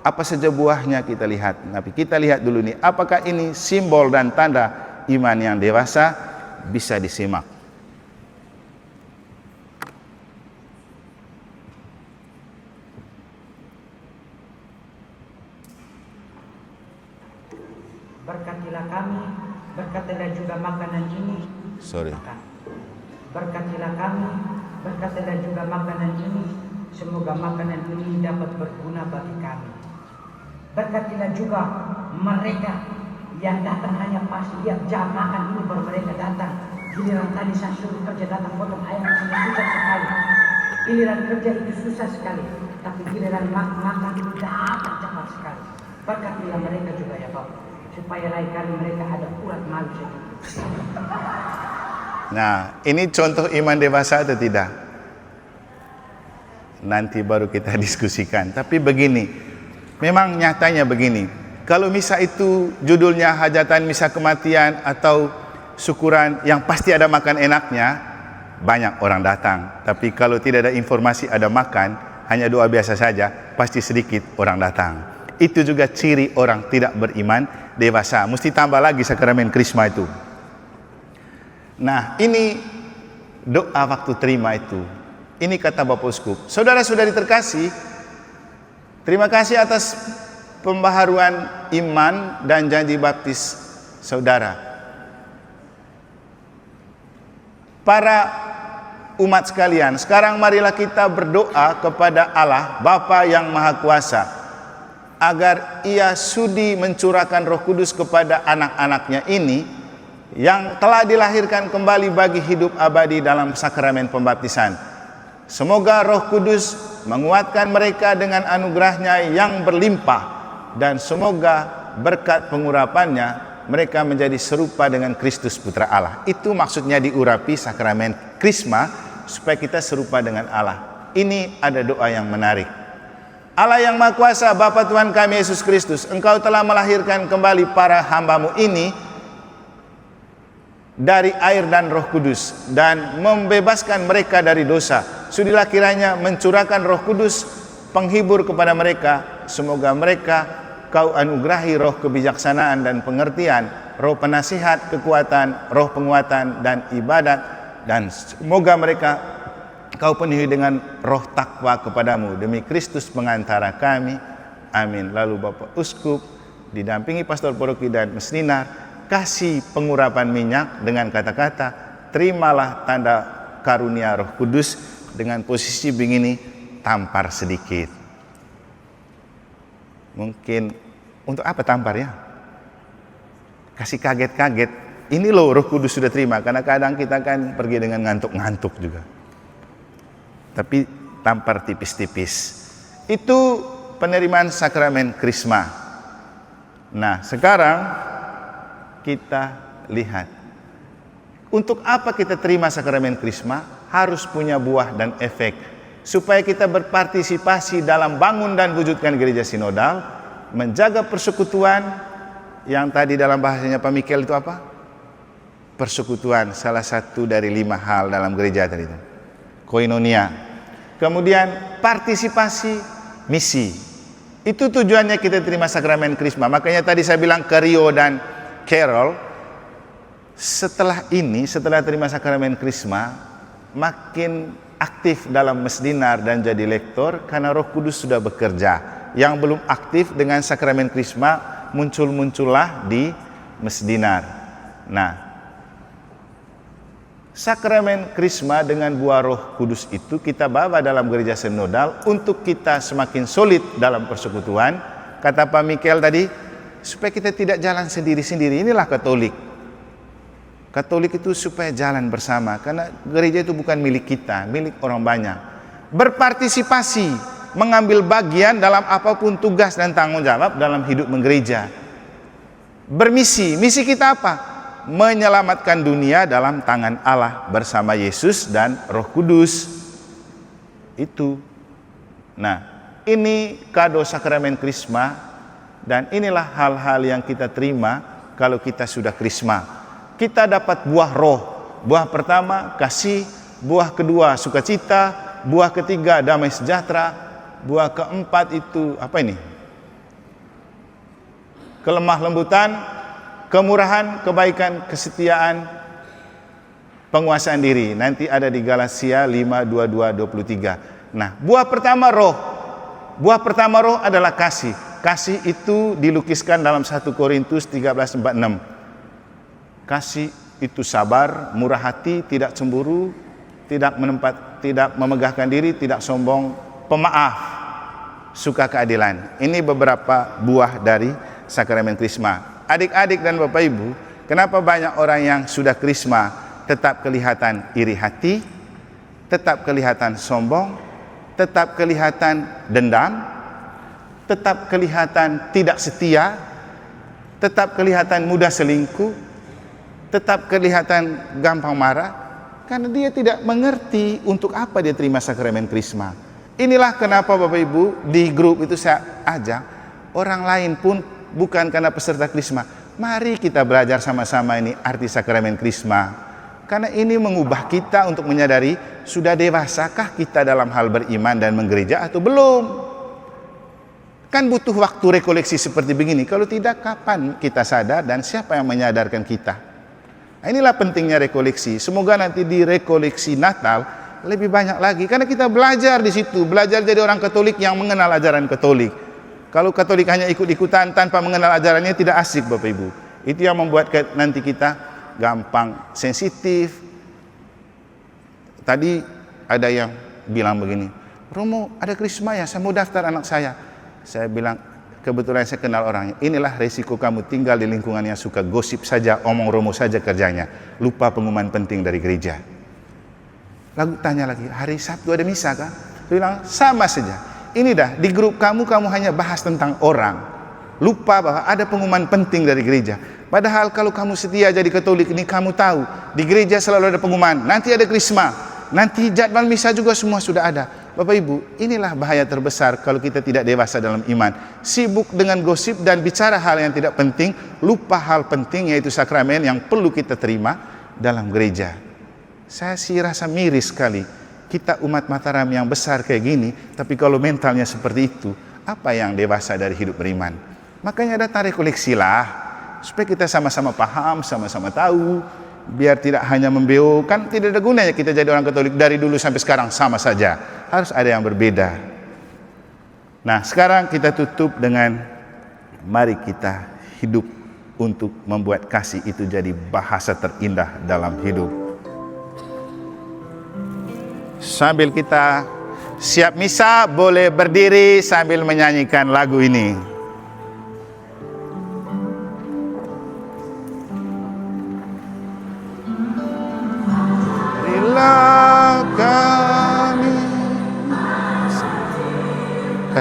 Apa saja buahnya kita lihat. Tapi kita lihat dulu nih, apakah ini simbol dan tanda iman yang dewasa? Bisa disimak. Berkatilah kami, berkatilah juga makanan ini. Berkatilah kami, berkatilah juga makanan ini. Semoga makanan ini dapat berguna bagi kami. Berkatilah juga mereka yang datang hanya pas lihat jam makan ini baru mereka datang. Giliran tadi saya suruh kerja datang potong ayam ini susah sekali. Giliran kerja itu susah sekali. Tapi giliran makan itu datang cepat sekali. Berkatilah mereka juga ya Bapak, supaya lain kali mereka ada urat malu sedikit. Nah, ini contoh iman dewasa atau tidak? Nanti baru kita diskusikan. Tapi begini, memang nyatanya begini. Kalau misa itu judulnya hajatan misa kematian atau syukuran yang pasti ada makan enaknya, banyak orang datang. Tapi kalau tidak ada informasi ada makan, hanya doa biasa saja, pasti sedikit orang datang. Itu juga ciri orang tidak beriman dewasa. Mesti tambah lagi sakramen Krisma itu. Nah, ini doa waktu terima itu. Ini kata Bapak Uskup. Saudara-saudari terkasih, terima kasih atas pembaharuan iman dan janji baptis saudara. Para umat sekalian, sekarang marilah kita berdoa kepada Allah, Bapa yang Maha Kuasa, agar Ia sudi mencurahkan Roh Kudus kepada anak-anaknya ini yang telah dilahirkan kembali bagi hidup abadi dalam sakramen pembaptisan. Semoga Roh Kudus menguatkan mereka dengan anugerahnya yang berlimpah, dan semoga berkat pengurapannya mereka menjadi serupa dengan Kristus Putra Allah. Itu maksudnya diurapi sakramen Krisma, supaya kita serupa dengan Allah. Ini ada doa yang menarik. Allah yang Maha Kuasa, Bapa Tuhan kami Yesus Kristus, Engkau telah melahirkan kembali para hamba-Mu ini dari air dan Roh Kudus dan membebaskan mereka dari dosa. Sudilah kiranya mencurahkan Roh Kudus penghibur kepada mereka. Semoga mereka Kau anugerahi roh kebijaksanaan dan pengertian, roh penasihat, kekuatan, roh penguatan dan ibadat, dan semoga mereka Kau penuhi dengan roh takwa kepadamu demi Kristus pengantara kami. Amin. Lalu Bapak Uskup didampingi Pastor Paroki dan Mesninar kasih pengurapan minyak dengan kata-kata, terimalah tanda karunia Roh Kudus, dengan posisi begini, tampar sedikit. Mungkin Untuk apa tampar ya? Kasih kaget-kaget. Ini loh Roh Kudus sudah terima. Karena kadang kita kan pergi dengan ngantuk-ngantuk juga. Tapi tampar tipis-tipis. Itu penerimaan sakramen Krisma. Nah, sekarang kita lihat. Untuk apa kita terima sakramen Krisma? Harus punya buah dan efek. Supaya kita berpartisipasi dalam bangun dan wujudkan gereja sinodal, menjaga persekutuan, yang tadi dalam bahasanya Pak Mikel itu apa? Persekutuan, salah satu dari 5 hal dalam gereja tadi itu. Koinonia. Kemudian partisipasi misi. Itu tujuannya kita terima sakramen Krisma. Makanya tadi saya bilang ke Rio dan Carol, setelah terima sakramen Krisma, makin aktif dalam mesdinar dan jadi lektor karena Roh Kudus sudah bekerja. Yang belum aktif dengan sakramen Krisma muncullah di mesdinar. Nah, sakramen Krisma dengan buah Roh Kudus itu kita bawa dalam gereja sinodal untuk kita semakin solid dalam persekutuan. Kata Pak Mikel tadi, supaya kita tidak jalan sendiri-sendiri. Inilah Katolik. Katolik itu supaya jalan bersama, karena gereja itu bukan milik kita, milik orang banyak. Berpartisipasi, mengambil bagian dalam apapun tugas dan tanggung jawab dalam hidup menggereja. Bermisi, misi kita apa? Menyelamatkan dunia dalam tangan Allah bersama Yesus dan Roh Kudus. Itu. Nah, ini kado sakramen Krisma, dan inilah hal-hal yang kita terima kalau kita sudah Krisma. Kita dapat buah roh. Buah pertama kasih, buah kedua sukacita, buah ketiga damai sejahtera, buah keempat itu apa ini? Kelemah lembutan, kemurahan, kebaikan, kesetiaan, penguasaan diri. Nanti ada di Galatia 5:22-23. Nah, buah pertama roh. Buah pertama roh adalah kasih. Kasih itu dilukiskan dalam 1 Korintus 13:46. Kasih itu sabar, murah hati, tidak cemburu, tidak memegahkan diri, tidak sombong, pemaaf, suka keadilan. Ini beberapa buah dari sakramen Krisma. Adik-adik dan Bapak Ibu, kenapa banyak orang yang sudah Krisma tetap kelihatan iri hati, tetap kelihatan sombong, tetap kelihatan dendam, tetap kelihatan tidak setia, tetap kelihatan mudah selingkuh, tetap kelihatan gampang marah? Karena dia tidak mengerti untuk apa dia terima sakramen Krisma. Inilah kenapa Bapak Ibu di grup itu saya ajak orang lain pun bukan karena peserta Krisma. Mari kita belajar sama-sama ini arti sakramen Krisma. Karena ini mengubah kita untuk menyadari sudah dewasakah kita dalam hal beriman dan menggereja atau belum. Kan butuh waktu rekoleksi seperti begini. Kalau tidak, kapan kita sadar dan siapa yang menyadarkan kita? Nah, inilah pentingnya rekoleksi. Semoga nanti di rekoleksi Natal lebih banyak lagi. Karena kita belajar di situ. Belajar jadi orang Katolik yang mengenal ajaran Katolik. Kalau Katolik hanya ikut-ikutan tanpa mengenal ajarannya, tidak asik Bapak Ibu. Itu yang membuat nanti kita gampang sensitif. Tadi ada yang bilang begini, Romo ada Krisma ya, saya mau daftar anak saya. Saya bilang, kebetulan saya kenal orangnya. Inilah resiko kamu tinggal di lingkungan yang suka gosip saja, omong romo saja kerjanya. Lupa pengumuman penting dari gereja. Lalu tanya lagi, hari Sabtu ada misa kah? Saya bilang, sama saja. Ini dah, di grup kamu hanya bahas tentang orang. Lupa bahwa ada pengumuman penting dari gereja. Padahal kalau kamu setia jadi Katolik ini, kamu tahu, di gereja selalu ada pengumuman. Nanti ada Krisma, nanti jadwal misa juga semua sudah ada. Bapak Ibu, inilah bahaya terbesar kalau kita tidak dewasa dalam iman. Sibuk dengan gosip dan bicara hal yang tidak penting, lupa hal penting yaitu sakramen yang perlu kita terima dalam gereja. Saya sih rasa miris sekali. Kita umat Mataram yang besar kayak gini, tapi kalau mentalnya seperti itu, apa yang dewasa dari hidup beriman? Makanya datang rekoleksi lah, supaya kita sama-sama paham, sama-sama tahu, biar tidak hanya membeo. Kan tidak ada gunanya kita jadi orang Katolik dari dulu sampai sekarang sama saja. Harus ada yang berbeda. Nah, sekarang kita tutup dengan mari kita hidup untuk membuat kasih itu jadi bahasa terindah dalam hidup. Sambil kita siap misa, boleh berdiri sambil menyanyikan lagu ini.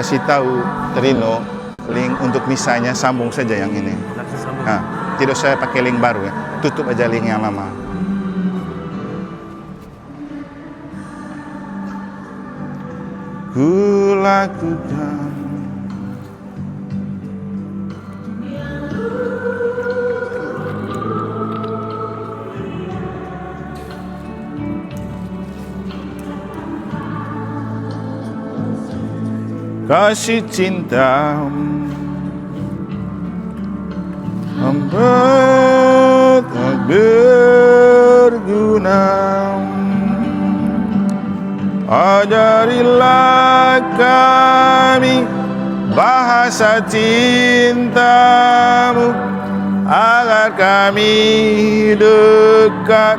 kasih tahu Trino link untuk misanya, sambung saja yang ini. Tidak usah pakai link baru ya, tutup aja link yang lama. Ku lakukan kasih cintamu membuat tak berguna. Ajarilah kami bahasa cintamu agar kami dekat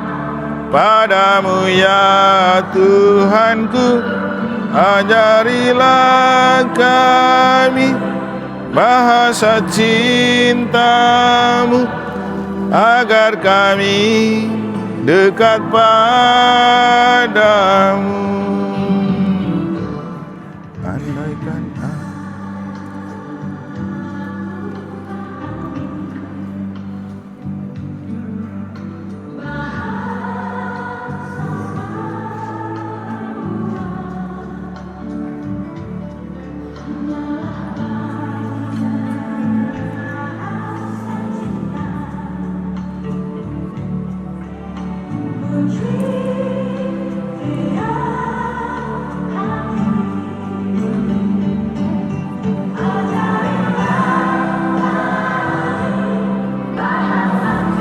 padamu ya Tuhanku. Ajarilah kami bahasa cintamu agar kami dekat padamu. Andaikan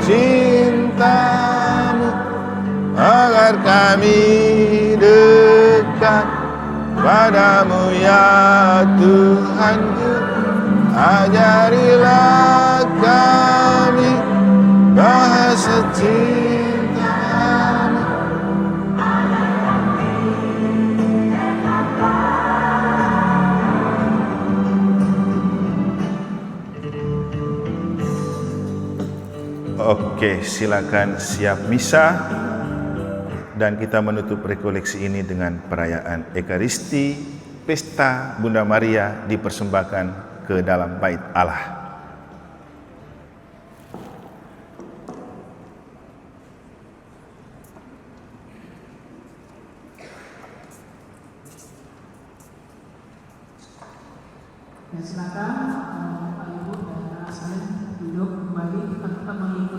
cintamu agar kami dekat padamu ya Tuhanku. Ajarilah kami bahasa cintamu. Oke, silakan siap misa dan kita menutup rekoleksi ini dengan perayaan Ekaristi, pesta Bunda Maria dipersembahkan ke dalam bait Allah. Dan silakan Bapak Ibu dan anak sekalian duduk kembali, kita mengikuti